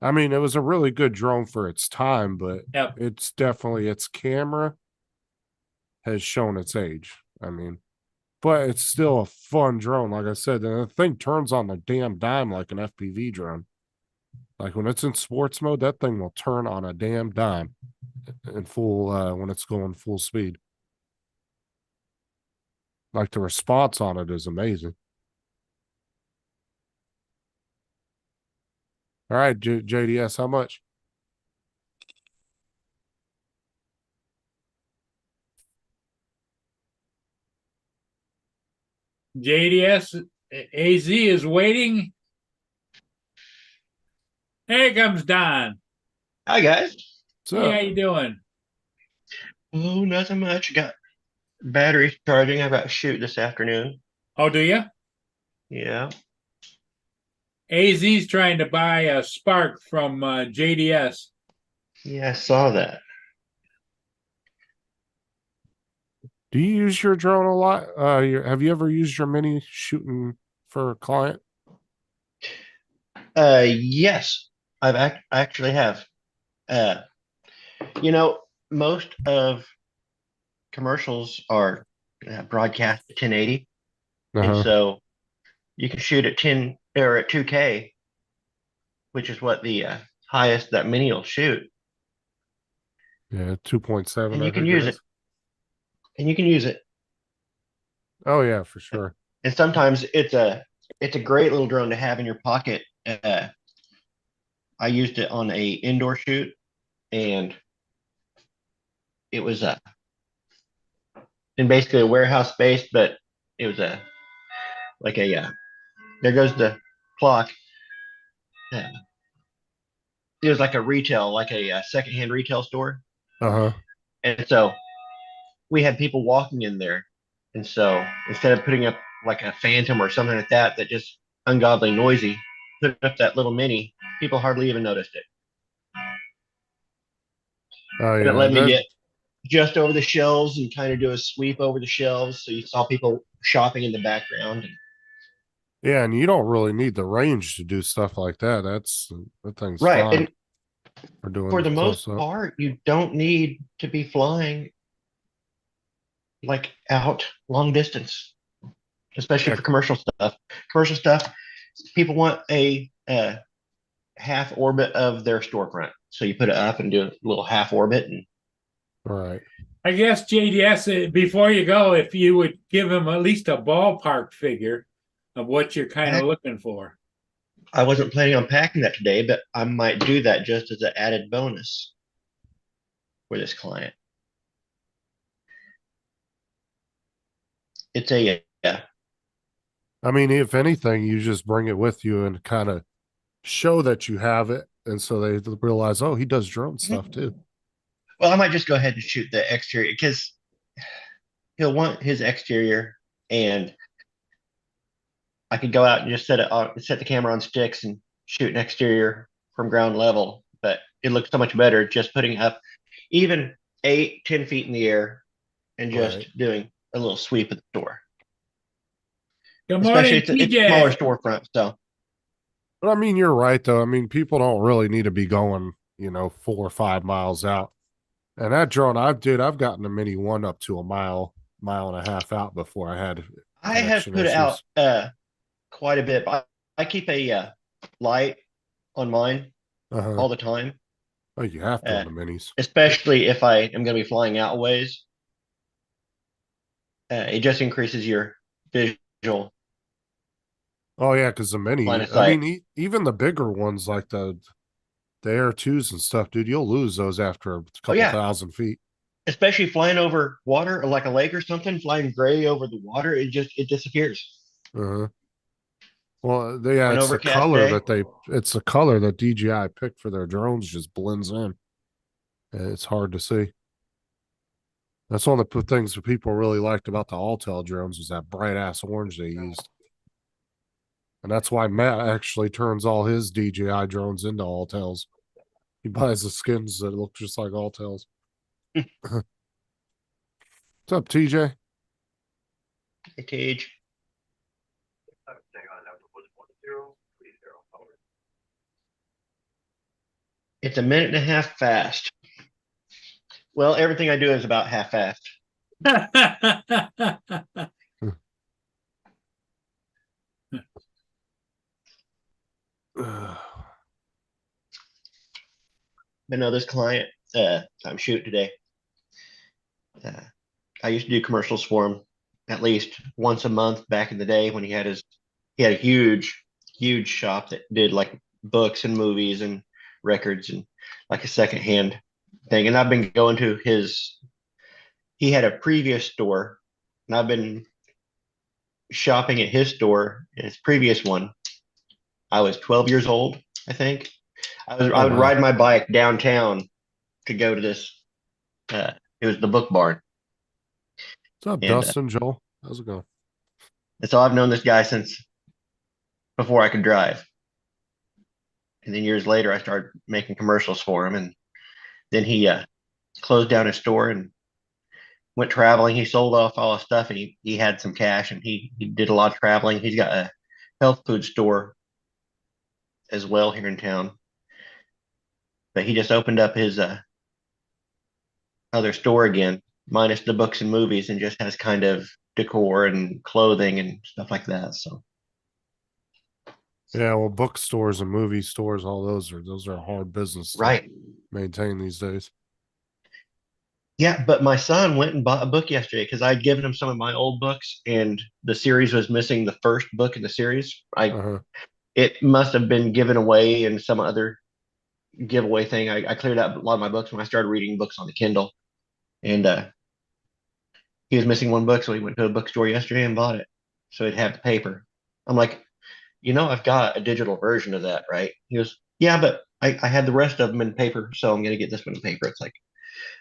I mean, it was a really good drone for its time, but Yep. it's definitely, its camera has shown its age. I mean, but it's still a fun drone. Like I said, and the thing turns on the damn dime like an FPV drone. Like when it's in sports mode, that thing will turn on a damn dime in full, when it's going full speed. Like the response on it is amazing. All right, JDS, how much? JDS AZ is waiting. Here comes Don. Hi guys. Hey, how you doing? Oh, nothing much. Got batteries charging. I've got to shoot this afternoon. Oh, do you? Yeah. AZ's trying to buy a Spark from JDS. Yeah, I saw that. Do you use your drone a lot? Have you ever used your mini shooting for a client? Yes, I actually have. Most of commercials are broadcast at 1080, and so you can shoot at 10 or at 2K, which is what the highest that mini will shoot. Yeah, 2.7. And you can use it. And you can use it. Oh yeah, for sure. And sometimes it's a great little drone to have in your pocket. I used it on a indoor shoot, and it was in basically a warehouse space, but it was there goes the clock. It was like a retail, like a secondhand retail store. And so we had people walking in there, and so instead of putting up like a Phantom or something like that just ungodly noisy, put up that little mini, people hardly even noticed it. Oh yeah, and it let me get just over the shelves and kind of do a sweep over the shelves, so you saw people shopping in the background. Yeah, and you don't really need the range to do stuff like that. That thing's right. fine And for the most part, you don't need to be flying like out long distance, especially for commercial stuff. Commercial stuff, people want a half orbit of their storefront, so you put it up and do a little half orbit. And right. I guess JDS, before you go, if you would give him at least a ballpark figure of what you're kind of looking for. I wasn't planning on packing that today, but I might do that just as an added bonus for this client. It's a I mean, if anything, you just bring it with you and kind of show that you have it. And so they realize, oh, he does drone stuff too. Well, I might just go ahead and shoot the exterior because he'll want his exterior, and I could go out and just set the camera on sticks and shoot an exterior from ground level. But it looks so much better just putting up even 8-10 feet in the air and just doing a little sweep of the store. Good morning, Especially it's a smaller storefront, so. But I mean, you're right though. I mean, people don't really need to be going, 4 or 5 miles out. And that drone I've gotten a Mini 1 up to a mile and a half out before I had. I have put it out quite a bit. I keep a light on mine all the time. Oh, you have to on the minis, especially if I am going to be flying out ways. It just increases your visual. Oh yeah, because the mini. I mean, even the bigger ones like the Air 2s and stuff, dude, you'll lose those after a couple thousand feet. Especially flying over water, or like a lake or something, flying gray over the water, it disappears. Uh-huh. Well, it's the color it's the color that DJI picked for their drones, just blends in. It's hard to see. That's one of the things that people really liked about the Autel drones was that bright ass orange they used. And that's why Matt actually turns all his DJI drones into Autels. He buys the skins that look just like Autels. What's up, TJ? Hey, Cage. It's a minute and a half fast. Well, everything I do is about half fast. But no, this client I'm shooting today. I used to do commercials for him at least once a month back in the day when he had a huge shop that did like books and movies and records and like a secondhand thing. And I've been going to he had a previous store, and I've been shopping at his store, his previous one. I was 12 years old, I think. I would ride my bike downtown to go to this. It was the Book Barn. What's up, Dustin, Joel? How's it going? And so I've known this guy since before I could drive. And then years later, I started making commercials for him. And then he closed down his store and went traveling. He sold off all his stuff, and he had some cash, and he did a lot of traveling. He's got a health food store as well here in town. But he just opened up his other store again, minus the books and movies, and just has kind of decor and clothing and stuff like that. So yeah, well, bookstores and movie stores, all those are hard business to maintain these days. Yeah, but my son went and bought a book yesterday because I'd given him some of my old books, and the series was missing the first book in the series. It must have been given away in some other giveaway thing. I cleared out a lot of my books when I started reading books on the Kindle, and he was missing one book, so he went to a bookstore yesterday and bought it, so he'd have the paper. I'm like, I've got a digital version of that, right? He goes, yeah, but I had the rest of them in paper, so I'm gonna get this one in paper. It's like,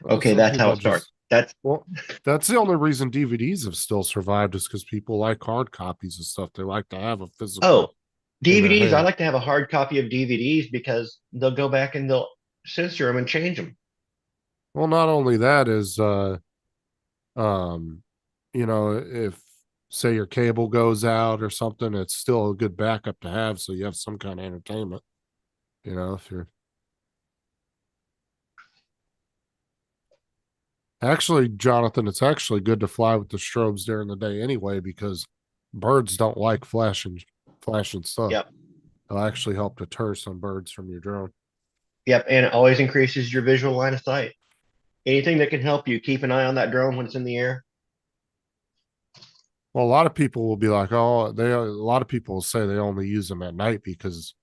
okay, that's how it starts. That's the only reason DVDs have still survived is because people like hard copies and stuff. They like to have a physical. Oh, DVDs. I like to have a hard copy of DVDs because they'll go back and they'll censor them and change them. Well, not only that is, if say your cable goes out or something, it's still a good backup to have, so you have some kind of entertainment. If you're actually, Jonathan, it's actually good to fly with the strobes during the day anyway, because birds don't like flashing stuff. Yep. It'll actually help deter some birds from your drone. Yep, and it always increases your visual line of sight. Anything that can help you keep an eye on that drone when it's in the air. Well, a lot of people will be like, a lot of people will say they only use them at night because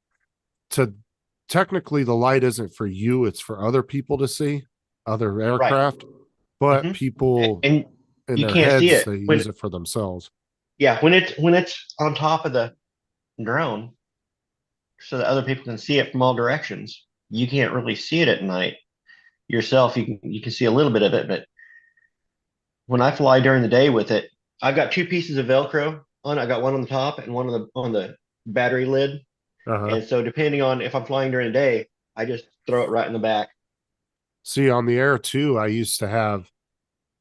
technically the light isn't for you, it's for other people to see, other aircraft. But people and in you their can't see heads, it they use it for themselves. Yeah, when it's on top of the drone, so that other people can see it from all directions. You can't really see it at night yourself. You can see a little bit of it, but when I fly during the day with it, I've got two pieces of Velcro on. I got one on the top and one on the battery lid. And so depending on if I'm flying during the day, I just throw it right in the back. See, on the Air 2, I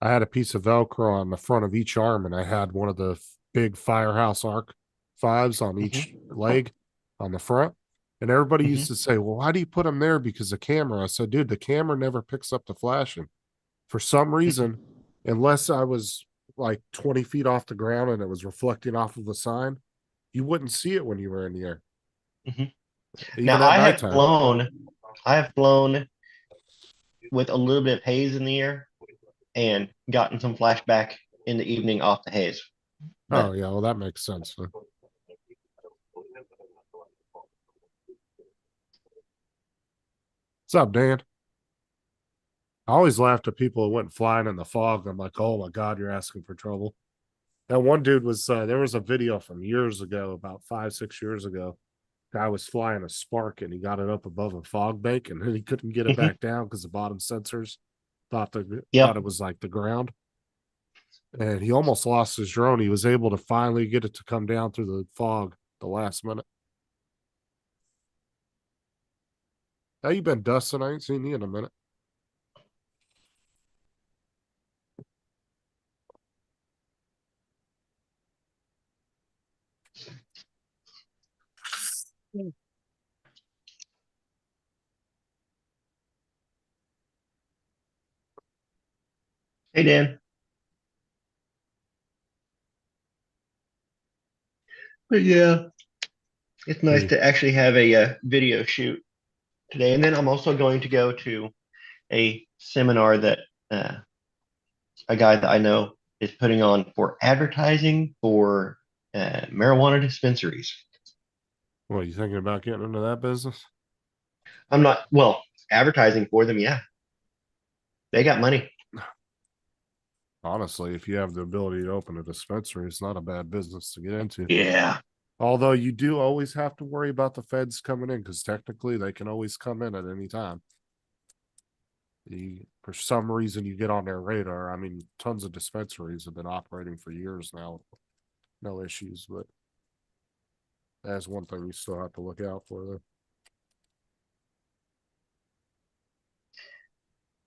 had a piece of Velcro on the front of each arm, and I had one of the big Firehouse Arc 5s on each leg on the front. And everybody used to say, well, why do you put them there? Because the camera. I said, dude, the camera never picks up the flashing. For some reason, unless I was like 20 feet off the ground and it was reflecting off of a sign, you wouldn't see it when you were in the air. Now I have flown with a little bit of haze in the air and gotten some flashback in the evening off the haze. Oh yeah, well that makes sense. What's up, Dan? I always laughed at people who went flying in the fog. I'm like, oh my God, you're asking for trouble. That one dude was, there was a video from years ago, about 5-6 years ago. Guy was flying a Spark and he got it up above a fog bank and then he couldn't get it back down because the bottom sensors thought it was like the ground. And he almost lost his drone. He was able to finally get it to come down through the fog the last minute. How you been, Dustin? I ain't seen you in a minute. Hey, Dan. But yeah, it's nice to actually have a video shoot today. And then I'm also going to go to a seminar that a guy that I know is putting on for advertising for marijuana dispensaries. What, you thinking about getting into that business? I'm not, well, advertising for them, yeah. They got money. Honestly, if you have the ability to open a dispensary, it's not a bad business to get into. Yeah. Although you do always have to worry about the feds coming in because technically they can always come in at any time. For some reason, you get on their radar. I mean, tons of dispensaries have been operating for years now. No issues, but that's one thing we still have to look out for, though.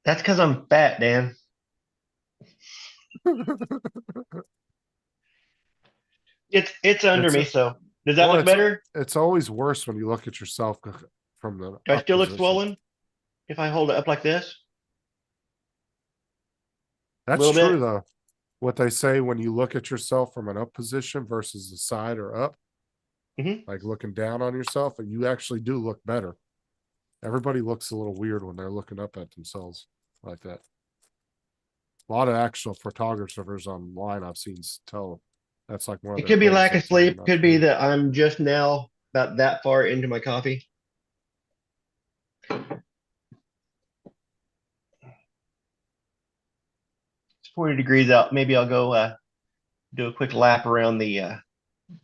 That's because I'm fat, Dan. It's under me, so does that look better? It's always worse when you look at yourself from the. Do I still look swollen if I hold it up like this? That's true, though. What they say when you look at yourself from an up position versus the side or up, like looking down on yourself, and you actually do look better. Everybody looks a little weird when they're looking up at themselves like that. A lot of actual photographers online I've seen tell that's like one of it could be lack of sleep. Could be that I'm just now about that far into my coffee. It's 40 degrees out. Maybe I'll go do a quick lap around the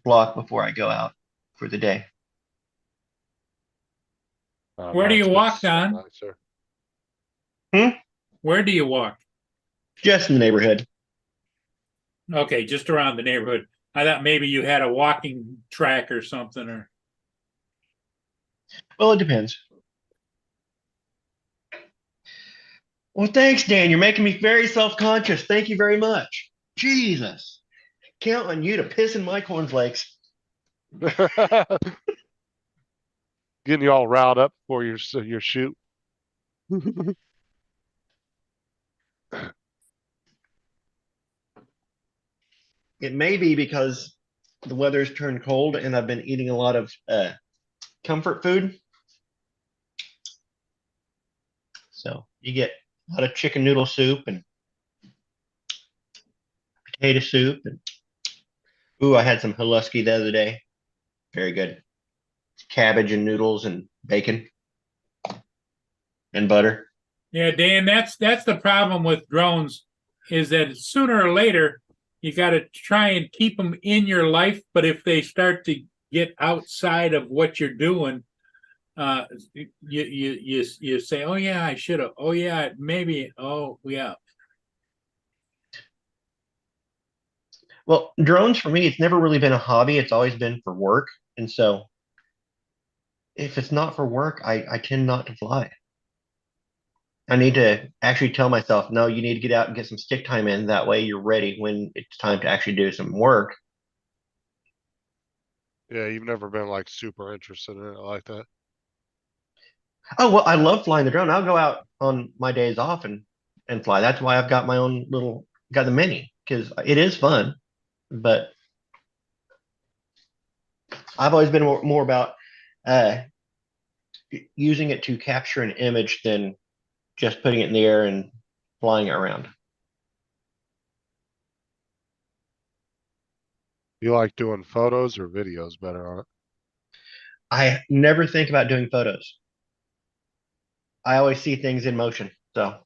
block before I go out for the day. Where do you walk, Don? Where do you walk? Just in the neighborhood. Okay, just around the neighborhood. I thought maybe you had a walking track or something, or. Well, it depends. Well, thanks, Dan. You're making me very self-conscious. Thank you very much. Jesus. Count on you to piss in my cornflakes. Getting you all riled up for your shoot. It may be because the weather's turned cold and I've been eating a lot of comfort food. So you get a lot of chicken noodle soup and potato soup. And ooh, I had some Halusky the other day. Very good. Cabbage and noodles and bacon and butter. Yeah, Dan, that's the problem with drones, is that sooner or later, you got to try and keep them in your life. But if they start to get outside of what you're doing, you say, oh yeah, I should have. Oh yeah, maybe. Oh yeah. Well, drones for me, it's never really been a hobby. It's always been for work. And so if it's not for work, I tend not to fly. I need to actually tell myself, no, you need to get out and get some stick time in. That way you're ready when it's time to actually do some work. Yeah, you've never been like super interested in it like that. Oh, well, I love flying the drone. I'll go out on my days off and fly. That's why I've got my own got the Mini, because it is fun. But I've always been more about using it to capture an image than just putting it in the air and flying it around. You like doing photos or videos better on it? I never think about doing photos. I always see things in motion. So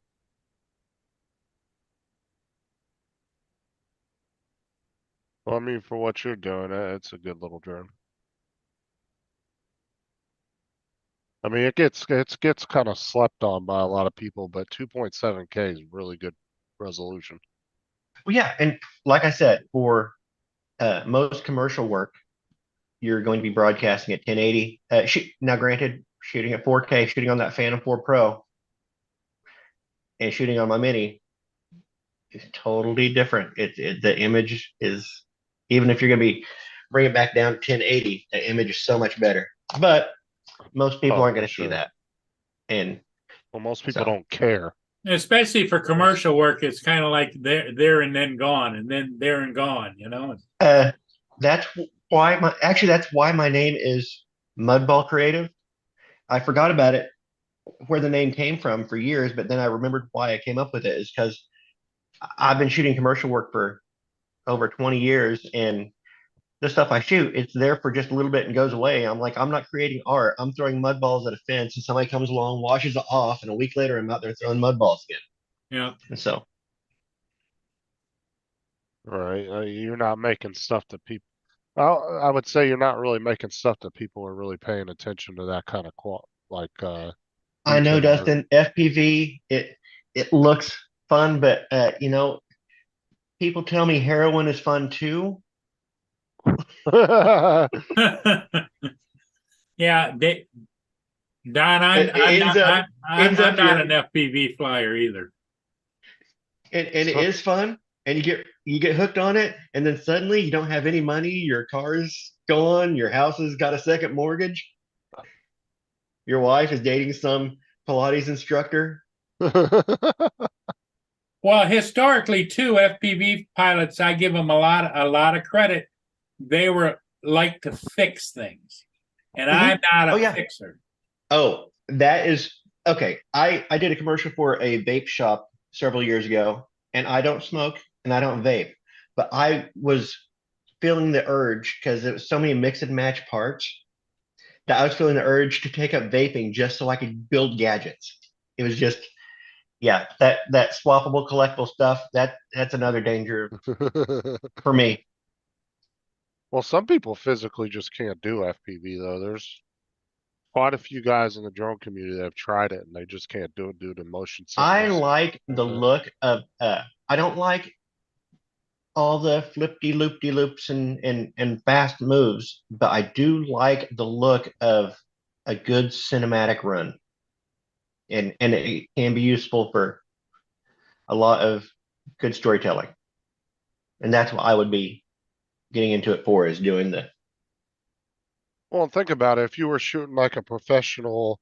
Well, I mean, for what you're doing, it's a good little drone. I mean, it gets kind of slept on by a lot of people, but 2.7K is really good resolution. well, yeah, and like I said, for most commercial work, you're going to be broadcasting at 1080. Now, granted, shooting at 4K, shooting on that Phantom 4 Pro, and shooting on my Mini is totally different. The image is, even if you're going to be bring it back down to 1080, the image is so much better. But most people aren't going to see that. And well, most people don't care. Especially for commercial work, it's kind of like there and then gone, and then there and gone. You know. That's why that's why my name is Mudball Creative. I forgot about it, where the name came from for years, but then I remembered why I came up with it is because I've been shooting commercial work for over 20 years, and the stuff I shoot, it's there for just a little bit and goes away. I'm like, I'm not creating art. I'm throwing mud balls at a fence, and somebody comes along, washes it off, and a week later, I'm out there throwing mud balls again. Yeah. And so, right, you're not making stuff that people. I would say you're not really making stuff that people are really paying attention to that kind of I know, Dustin, FPV, it looks fun, but people tell me heroin is fun too. Yeah, Don, I'm not an FPV flyer either. And it is fun, and you get hooked on it, and then suddenly you don't have any money, your car's gone, your house has got a second mortgage, your wife is dating some Pilates instructor. Well, historically too, FPV pilots, I give them a lot of credit. They were like to fix things, and I'm not a fixer. Oh, that is okay. I did a commercial for a vape shop several years ago, and I don't smoke and I don't vape, but I was feeling the urge because there was so many mix and match parts that I was feeling the urge to take up vaping just so I could build gadgets. It was just, yeah, that swappable collectible stuff, that's another danger for me. Well, some people physically just can't do FPV though. There's quite a few guys in the drone community that have tried it and they just can't do it due to motion sickness. I like the look of I don't like all the flippy-loop-de-loops and fast moves, but I do like the look of a good cinematic run. And it can be useful for a lot of good storytelling. And that's what I would be getting into it for, is doing the. Well, think about it. If you were shooting like a professional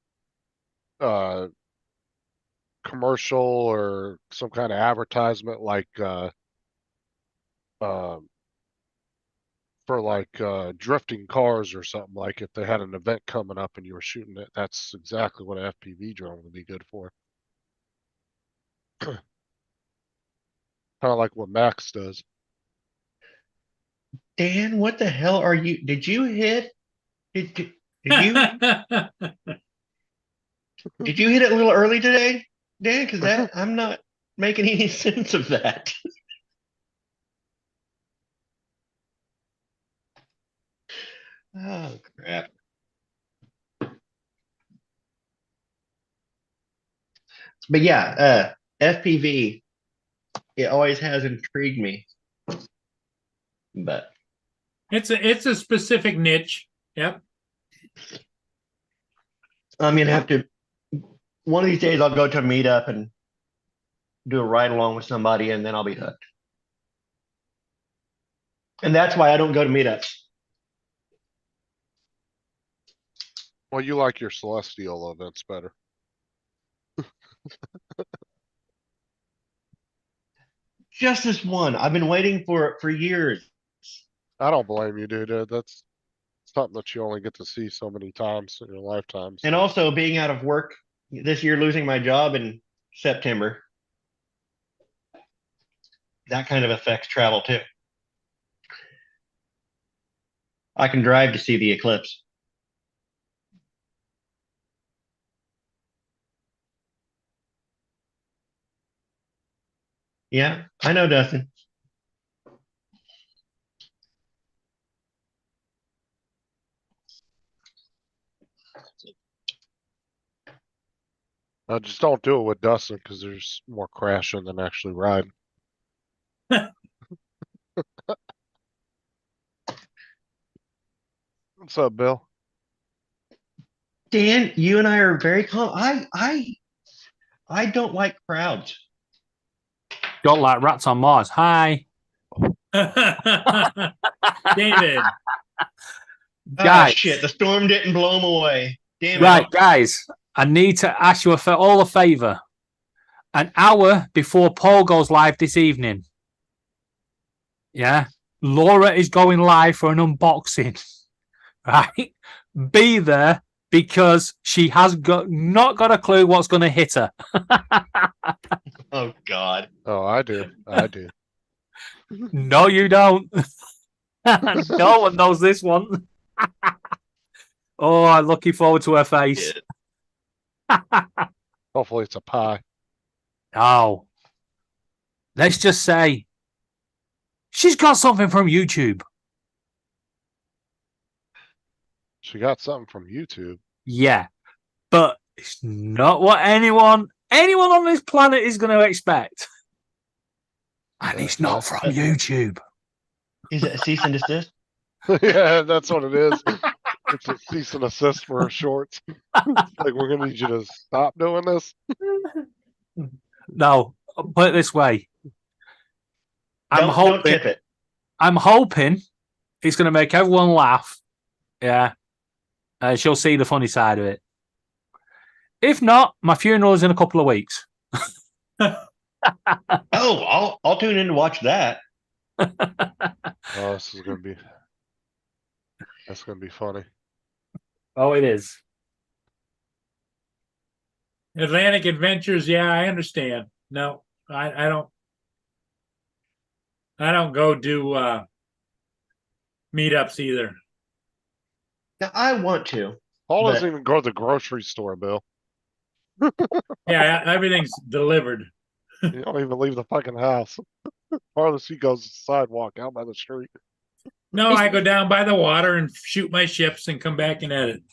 commercial or some kind of advertisement, like for like drifting cars or something, like if they had an event coming up and you were shooting it, that's exactly what an FPV drone would be good for. Kind of like what Max does. Dan, what the hell are you? Did you hit? Did you? Did you hit it a little early today, Dan? Because I'm not making any sense of that. Oh crap. But yeah, FPV, it always has intrigued me. But It's a specific niche. Yep. I'm gonna have to one of these days I'll go to a meetup and do a ride along with somebody and then I'll be hooked. And that's why I don't go to meetups. Well, you like your celestial events better. Just this one. I've been waiting for it for years. I don't blame you, dude. That's something that you only get to see so many times in your lifetime. And also being out of work this year, losing my job in September. That kind of affects travel too. I can drive to see the eclipse. Yeah, I know, Dustin. Just don't do it with Dustin because there's more crashing than actually riding. What's up, Bill? Dan, you and I are very I don't like crowds. Don't like rats on Mars. Hi. David. Guys. Shit, the storm didn't blow them away. Damn it. Right, guys, I need to ask you all a favor. An hour before Paul goes live this evening, yeah, Laura is going live for an unboxing. Right? Be there because she has not got a clue what's going to hit her. Oh, God. Oh, I do. I do. No, you don't. No one knows this one. Oh, I'm looking forward to her face. Hopefully it's a pie. Oh. Let's just say she's got something from YouTube. She got something from YouTube. Yeah. But it's not what anyone on this planet is going to expect. And it's not from YouTube. Is it a cease and desist? Yeah, that's what it is. It's a cease and assist for her shorts. Like, we're gonna need you to stop doing this. No, put it this way. Don't tip it. I'm hoping it's going to make everyone laugh. Yeah. She'll see the funny side of it. If not, my funeral is in a couple of weeks. Oh, I'll tune in to watch that. Oh, that's gonna be funny. Oh, it is. Atlantic Adventures, yeah, I understand. No, I don't go do meetups either. Now, I want to. Paul doesn't even go to the grocery store, Bill. Yeah, everything's delivered. You don't even leave the fucking house. Farthest he goes is the sidewalk out by the street. No, I go down by the water and shoot my ships and come back and edit.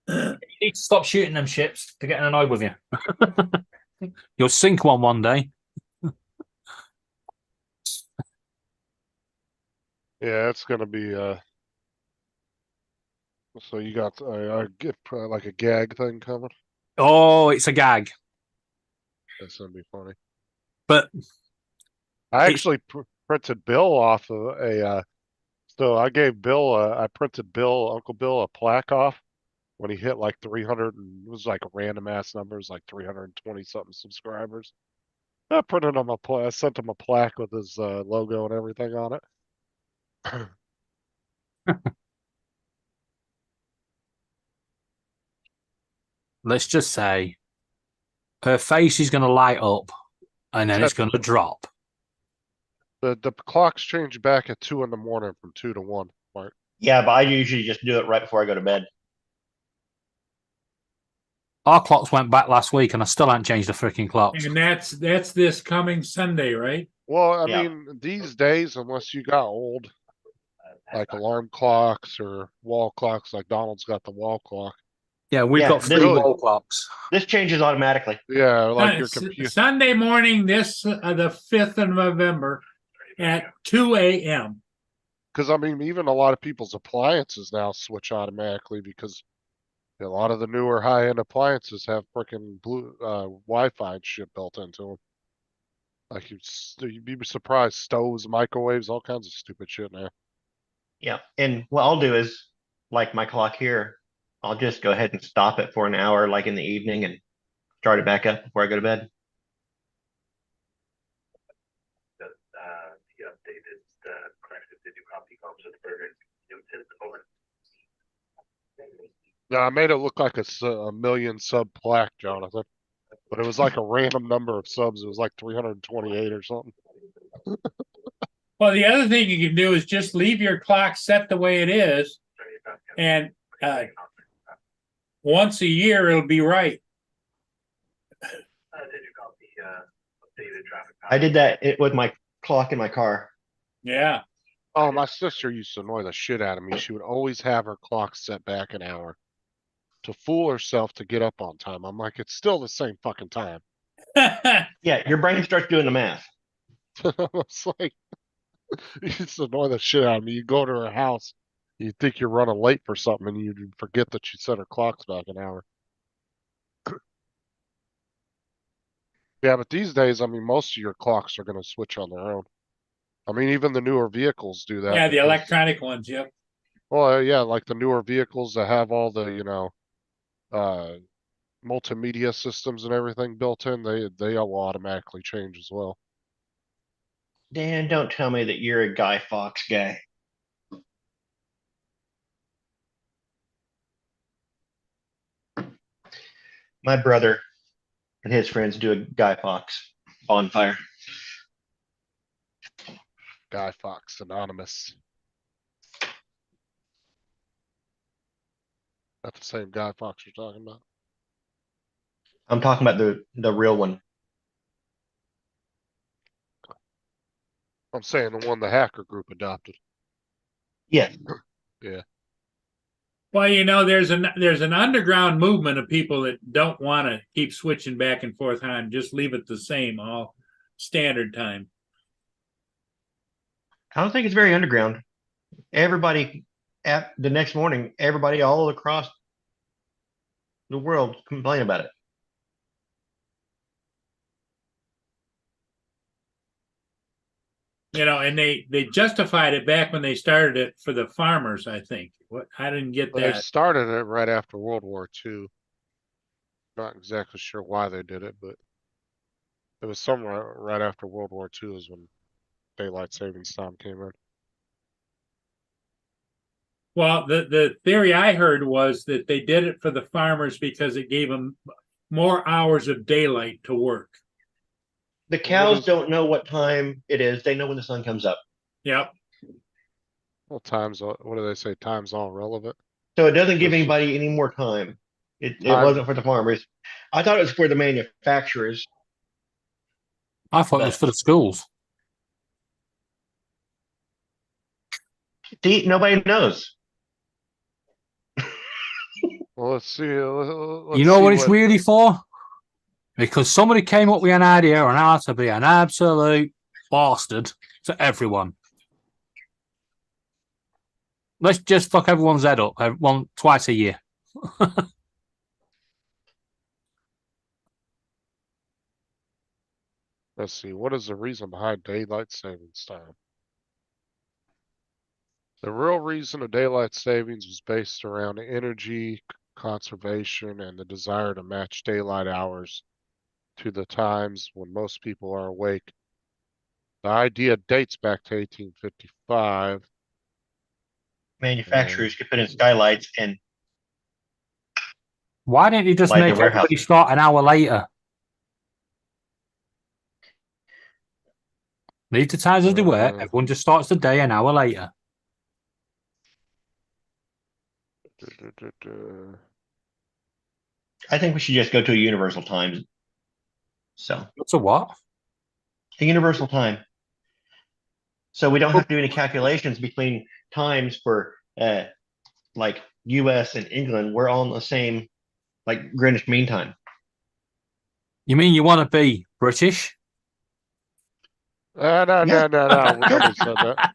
You need to stop shooting them ships. They're getting annoyed with you. You'll sink one day. Yeah, it's gonna be. So you got like a gag thing coming? Oh, it's a gag. That's gonna be funny. But I actually printed Bill off of a. So I gave Bill. I printed Uncle Bill, a plaque off when he hit like 300, and it was like a random ass numbers, like 320 something subscribers. I printed him I sent him a plaque with his logo and everything on it. Let's just say her face is going to light up and then it's going to drop. The clocks change back at 2 in the morning from 2 to 1, Mark. Yeah, but I usually just do it right before I go to bed. Our clocks went back last week and I still haven't changed the freaking clocks. And that's this coming Sunday, right? Well, I mean, these days, unless you got old, like alarm clocks or wall clocks, like Donald's got the wall clock. Yeah, we've got this- 3 wall clocks. This changes automatically. Yeah, like your computer. Sunday morning, this the 5th of November at 2 a.m. Because I mean, even a lot of people's appliances now switch automatically because a lot of the newer high-end appliances have freaking blue Wi-Fi and shit built into them. Like you'd be surprised, stoves, microwaves, all kinds of stupid shit now. Yeah, and what I'll do is, like my clock here, I'll just go ahead and stop it for an hour, like in the evening, and start it back up before I go to bed. He updated the corrected the new copy comes with Burger Newton over. Yeah, I made it look like a million sub plaque, Jonathan, but it was like a random number of subs. It was like 328 or something. Well, the other thing you can do is just leave your clock set the way it is, and once a year it'll be right. Did you copy updated traffic? I did that with my clock in my car. Yeah. Oh, my sister used to annoy the shit out of me. She would always have her clock set back an hour to fool herself to get up on time. I'm like, it's still the same fucking time. Yeah, your brain starts doing the math. It's like, you used to annoy the shit out of me. You go to her house, you think you're running late for something, and you forget that she set her clocks back an hour. Yeah, but these days, I mean, most of your clocks are going to switch on their own. I mean, even the newer vehicles do that. Yeah, the because- electronic ones, yep. Well, yeah, like the newer vehicles that have all the, multimedia systems and everything built in, they will automatically change as well. Dan, don't tell me that you're a Guy Fawkes guy. My brother and his friends do a Guy Fawkes bonfire. Guy Fawkes Anonymous. Not the same Guy Fawkes you're talking about. I'm talking about the real one. I'm saying the one the hacker group adopted. Yeah. Yeah. Well, there's an underground movement of people that don't want to keep switching back and forth on, just leave it the same, all standard time. I don't think it's very underground. Everybody at the next morning, everybody all across the world complain about it. And they justified it back when they started it for the farmers, I think. I didn't get Well, they that. started it right after World War II. Not exactly sure why they did it, but it was somewhere right after World War II is when daylight savings time came in. Well, the theory I heard was that they did it for the farmers because it gave them more hours of daylight to work. The cows don't know what time it is. They know when the sun comes up. Yep. Well, what do they say? Time's all relevant. So it doesn't give anybody any more time. It wasn't for the farmers. I thought it was for the manufacturers. I thought it was for the schools. See, nobody knows. Well, let's see. You know what it's really for? Because somebody came up with an idea on how to be an absolute bastard to everyone. Let's just fuck everyone's head up twice a year. Let's see. What is the reason behind daylight savings time? The real reason of daylight savings was based around energy conservation and the desire to match daylight hours to the times when most people are awake. The idea dates back to 1855. Manufacturers could put in skylights and why didn't you just Like a make warehouse. everybody start an hour later? Leave the times as they were. Everyone just starts the day an hour later. I think we should just go to a universal time. So What's a what? a universal time. So we don't have to do any calculations between times for like US and England. We're all in the same like Greenwich Mean Time. You mean you want to be British? No. Nobody said that.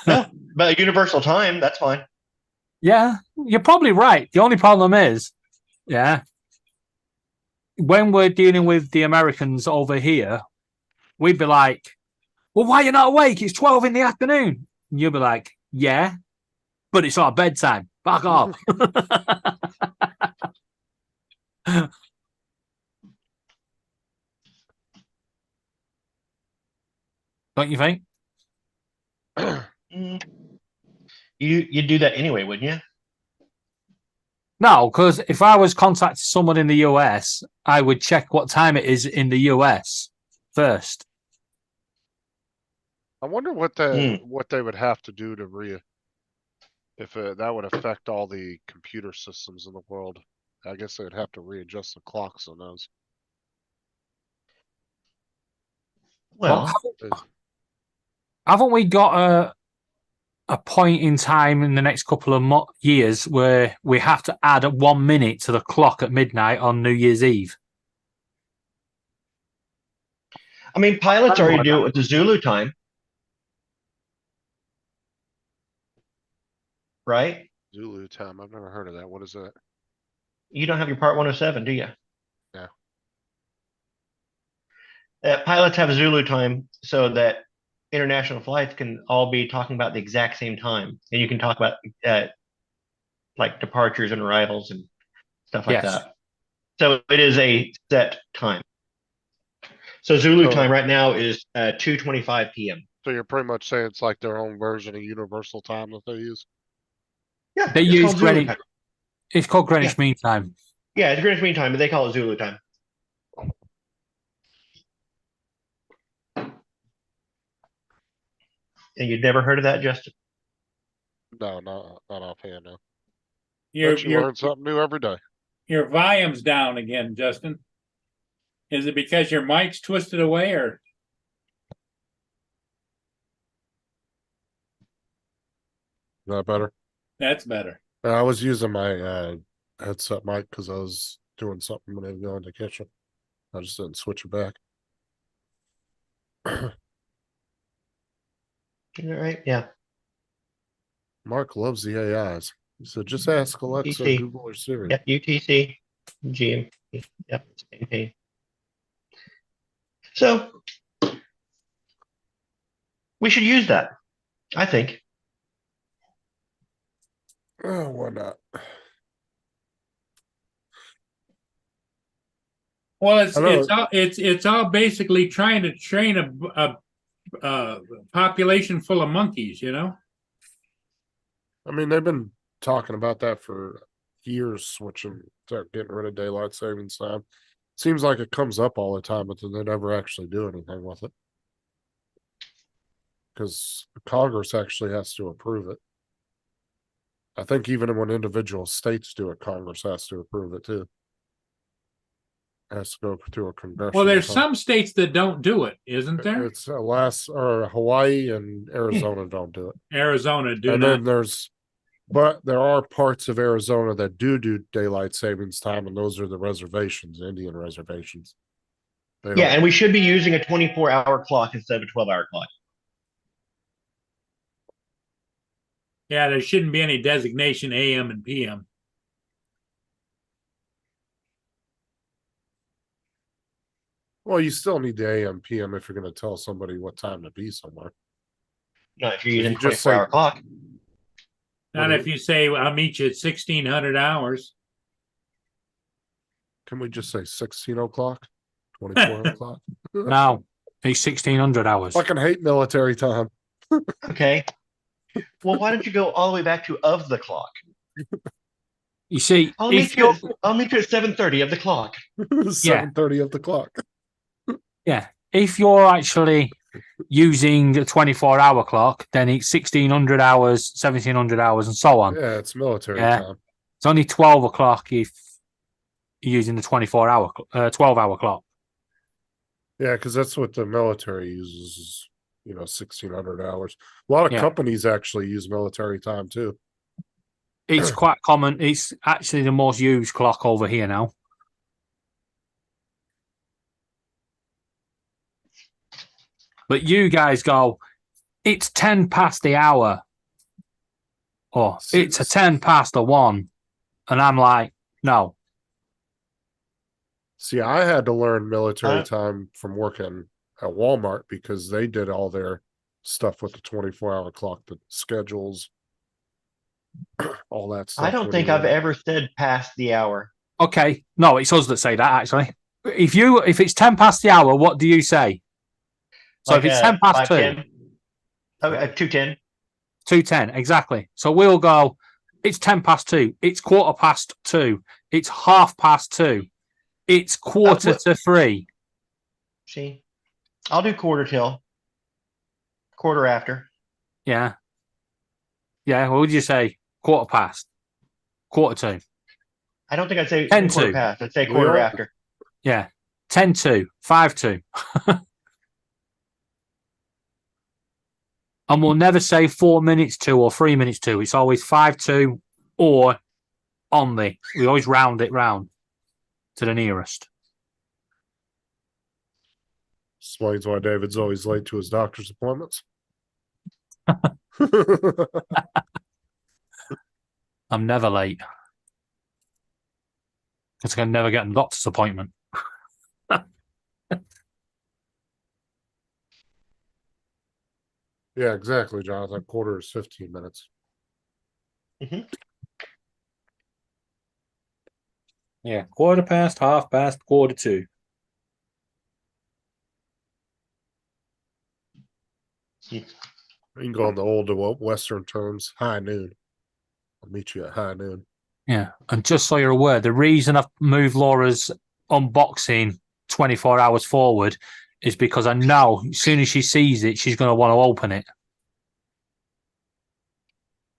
No, but universal time, that's fine. Yeah, you're probably right. The only problem is, when we're dealing with the Americans over here, we'd be like, well, why are you not awake? It's 12 in the afternoon. And you'll be like, yeah, but it's our bedtime. Back off. Don't you think? You'd do that anyway, wouldn't you? No, because if I was contacting someone in the US, I would check what time it is in the US first. I wonder what they would have to do to if that would affect all the computer systems in the world. I guess they would have to readjust the clocks on those. Well, haven't we got a point in time in the next couple of years where we have to add 1 minute to the clock at midnight on New Year's Eve? I mean, pilots already do it with the Zulu time. Right? Zulu time. I've never heard of that. What is that? You don't have your Part 107, do you? Yeah. Pilots have Zulu time so that international flights can all be talking about the exact same time, and you can talk about like departures and arrivals and stuff like that. So it is a set time. So Zulu time right now is 2:25 p.m. So you're pretty much saying it's like their own version of universal time that they use? Yeah, they use Greenwich. It's called Greenwich Mean Time. Yeah, it's Greenwich Mean Time, but they call it Zulu time. And you'd never heard of that, Justin? No, not offhand. No. You learn something new every day. Your volume's down again, Justin. Is it because your mic's twisted away, or? Is that better? That's better. I was using my headset mic because I was doing something when I was going to the kitchen. I just didn't switch it back. All right, yeah. Mark loves the AIs. He said, just ask Alexa, UTC. Google, or Siri. Yep, UTC, GM. Yep, same thing. So we should use that, I think. Oh, why not? Well, it's all basically trying to train a population full of monkeys, you know. I mean, they've been talking about that for years, switching to getting rid of daylight savings time. Seems like it comes up all the time, but then they never actually do anything with it. Because Congress actually has to approve it. I think even when individual states do it, Congress has to approve it too. It has to go through a congressional. Well, there's some states that don't do it, isn't there? It's Hawaii and Arizona don't do it. Arizona do and not. Then but there are parts of Arizona that do daylight savings time, and those are the reservations, Indian reservations. Yeah, and we should be using a 24-hour clock instead of a 12-hour clock. Yeah, there shouldn't be any designation AM and PM. Well, you still need the AM, PM if you're going to tell somebody what time to be somewhere. No, if you're using 24-hour clock. Not if you say, I'll meet you at 1600 hours. Can we just say 16 o'clock? 24 o'clock? No, it's 1600 hours. Fucking hate military time. Okay. Well, why don't you go all the way back to of the clock? You see, I'll meet you at 7:30 of the clock. 7:30 of the clock. Yeah. If you're actually using a 24-hour clock, then it's 1600 hours, 1700 hours, and so on. Yeah, it's military time. It's only 12 o'clock if you're using the 12-hour clock. Yeah, because that's what the military uses. 1,600 hours. A lot of Yeah. companies actually use military time too. It's quite common. It's actually the most used clock over here now. But you guys go, it's 10 past the hour. Or it's a 10 past the 1. And I'm like, no. See, I had to learn military time from working at Walmart because they did all their stuff with the 24-hour clock, the schedules, all that stuff. I don't think I've ever said past the hour. Okay. No, it's us that say that, actually. If it's 10 past the hour, what do you say? So Like, if it's 10 past 2. 2:10. 2:10, exactly. So we'll go, it's 10 past 2. It's 2:15. It's 2:30. It's 2:45. See, I'll do quarter till. Quarter after. Yeah. Yeah. What would you say? 2:15. 2:45. I don't think I'd say 10 quarter to. past. I'd say quarter after. Yeah. 10:02. 5:02. And we'll never say 4 minutes to or 3 minutes to. It's always 5:02 or only. We always round it round to the nearest. Explains why David's always late to his doctor's appointments. I'm never late. Because I can never get a doctor's appointment. Yeah, exactly, Jonathan. Quarter is 15 minutes. Yeah, 2:15, 2:30, 2:45. You can go on the old Western terms, high noon. I'll meet you at high noon. Yeah, and just so you're aware, the reason I've moved Laura's unboxing 24 hours forward is because I know as soon as she sees it, she's going to want to open it.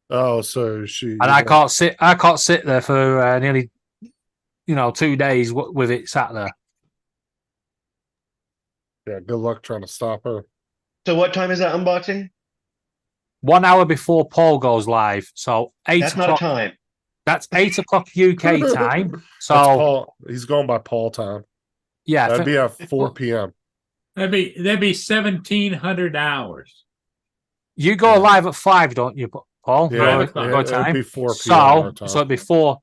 Oh, so she And I can't sit there for nearly, 2 days with it sat there. Yeah, good luck trying to stop her. So what time is that unboxing? 1 hour before Paul goes live. So 8 That's o'clock. not a time. That's 8 o'clock UK time. So That's Paul. He's going by Paul time. Yeah, that'd be at 4 p.m. That'd be 1,700 hours. You go live at 5, don't you, Paul? Yeah, Go time. it'd be 4 p.m. our time. So it'd be 4.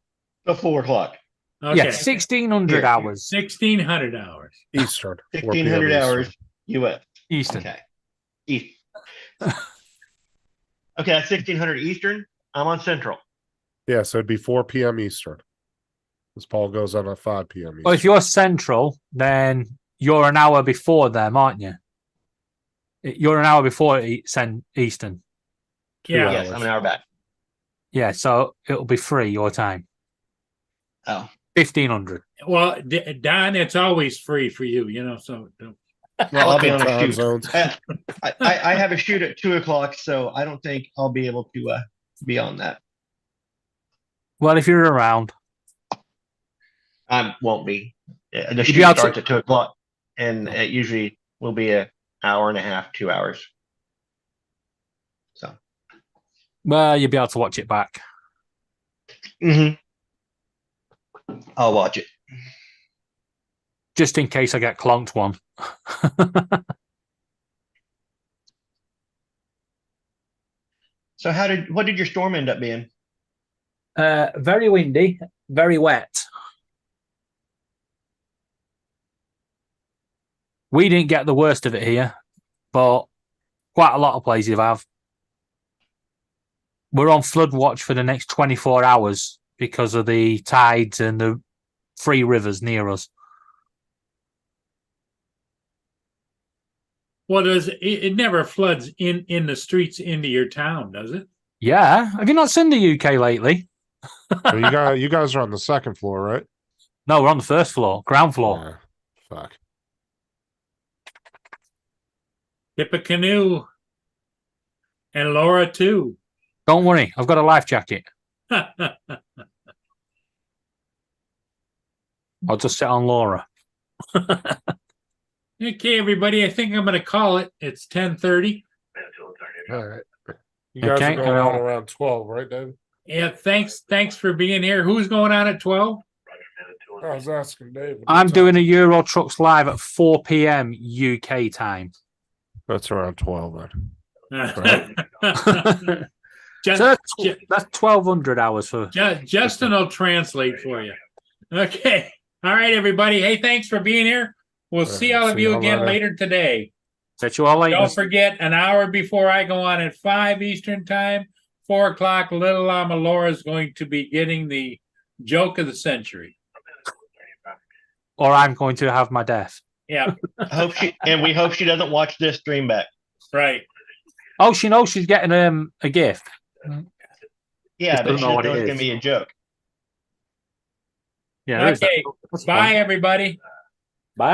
So 4 o'clock. Okay. Yeah, 1,600 hours. 1,600 hours. Eastern. 1,600 hours US. Eastern. Okay. East. Okay, that's 1,600 Eastern. I'm on Central. Yeah, so it'd be 4 p.m. Eastern. As Paul goes on at 5 p.m. Eastern. Well, if you're Central, then you're an hour before them, aren't you? You're an hour before Eastern. Yeah. Yes, I'm an hour back. Yeah, so it'll be 3 your time. Oh. 1,500. Well, Don, it's always free for you, so don't. Well, I'll be on a Time shoot. zones. I have a shoot at 2 o'clock, so I don't think I'll be able to be on that. Well, if you're around. I won't be. The You'd shoot be able to- starts at 2 o'clock, and it usually will be an hour and a half, 2 hours. So. Well, you'll be able to watch it back. I'll watch it. Just in case I get clonked one. So what did your storm end up being? Very windy, very wet. We didn't get the worst of it here, but quite a lot of places have. We're on flood watch for the next 24 hours because of the tides and the 3 rivers near us. Well, it never floods in the streets into your town, does it? Yeah. Have you not seen the UK lately? So you guys are on the second floor, right? No, we're on the first floor, ground floor. Fuck. Tippecanoe and Laura too. Don't worry, I've got a life jacket. I'll just sit on Laura. Okay, everybody, I think I'm going to call it. It's 10:30. All right. You guys Okay, are going on around 12, right, David? Yeah, thanks for being here. Who's going on at 12? I was asking David. I'm doing a Euro Trucks live at 4 p.m. UK time. That's around 12 then. Just, So that's 1,200 hours for. Justin will translate for you. Okay. All right, everybody. Hey, thanks for being here. We'll see all of you again later today. Catch you all later. Don't forget, an hour before I go on at 5 Eastern time, 4 o'clock, Little Llama Laura is going to be getting the joke of the century. Or I'm going to have my death. Yeah. We hope she doesn't watch this stream back. Right. Oh, she knows she's getting a gift. Yeah, Just but don't she know doesn't what know it it's gonna is. be a joke. Yeah. Okay. Bye, everybody. Bye.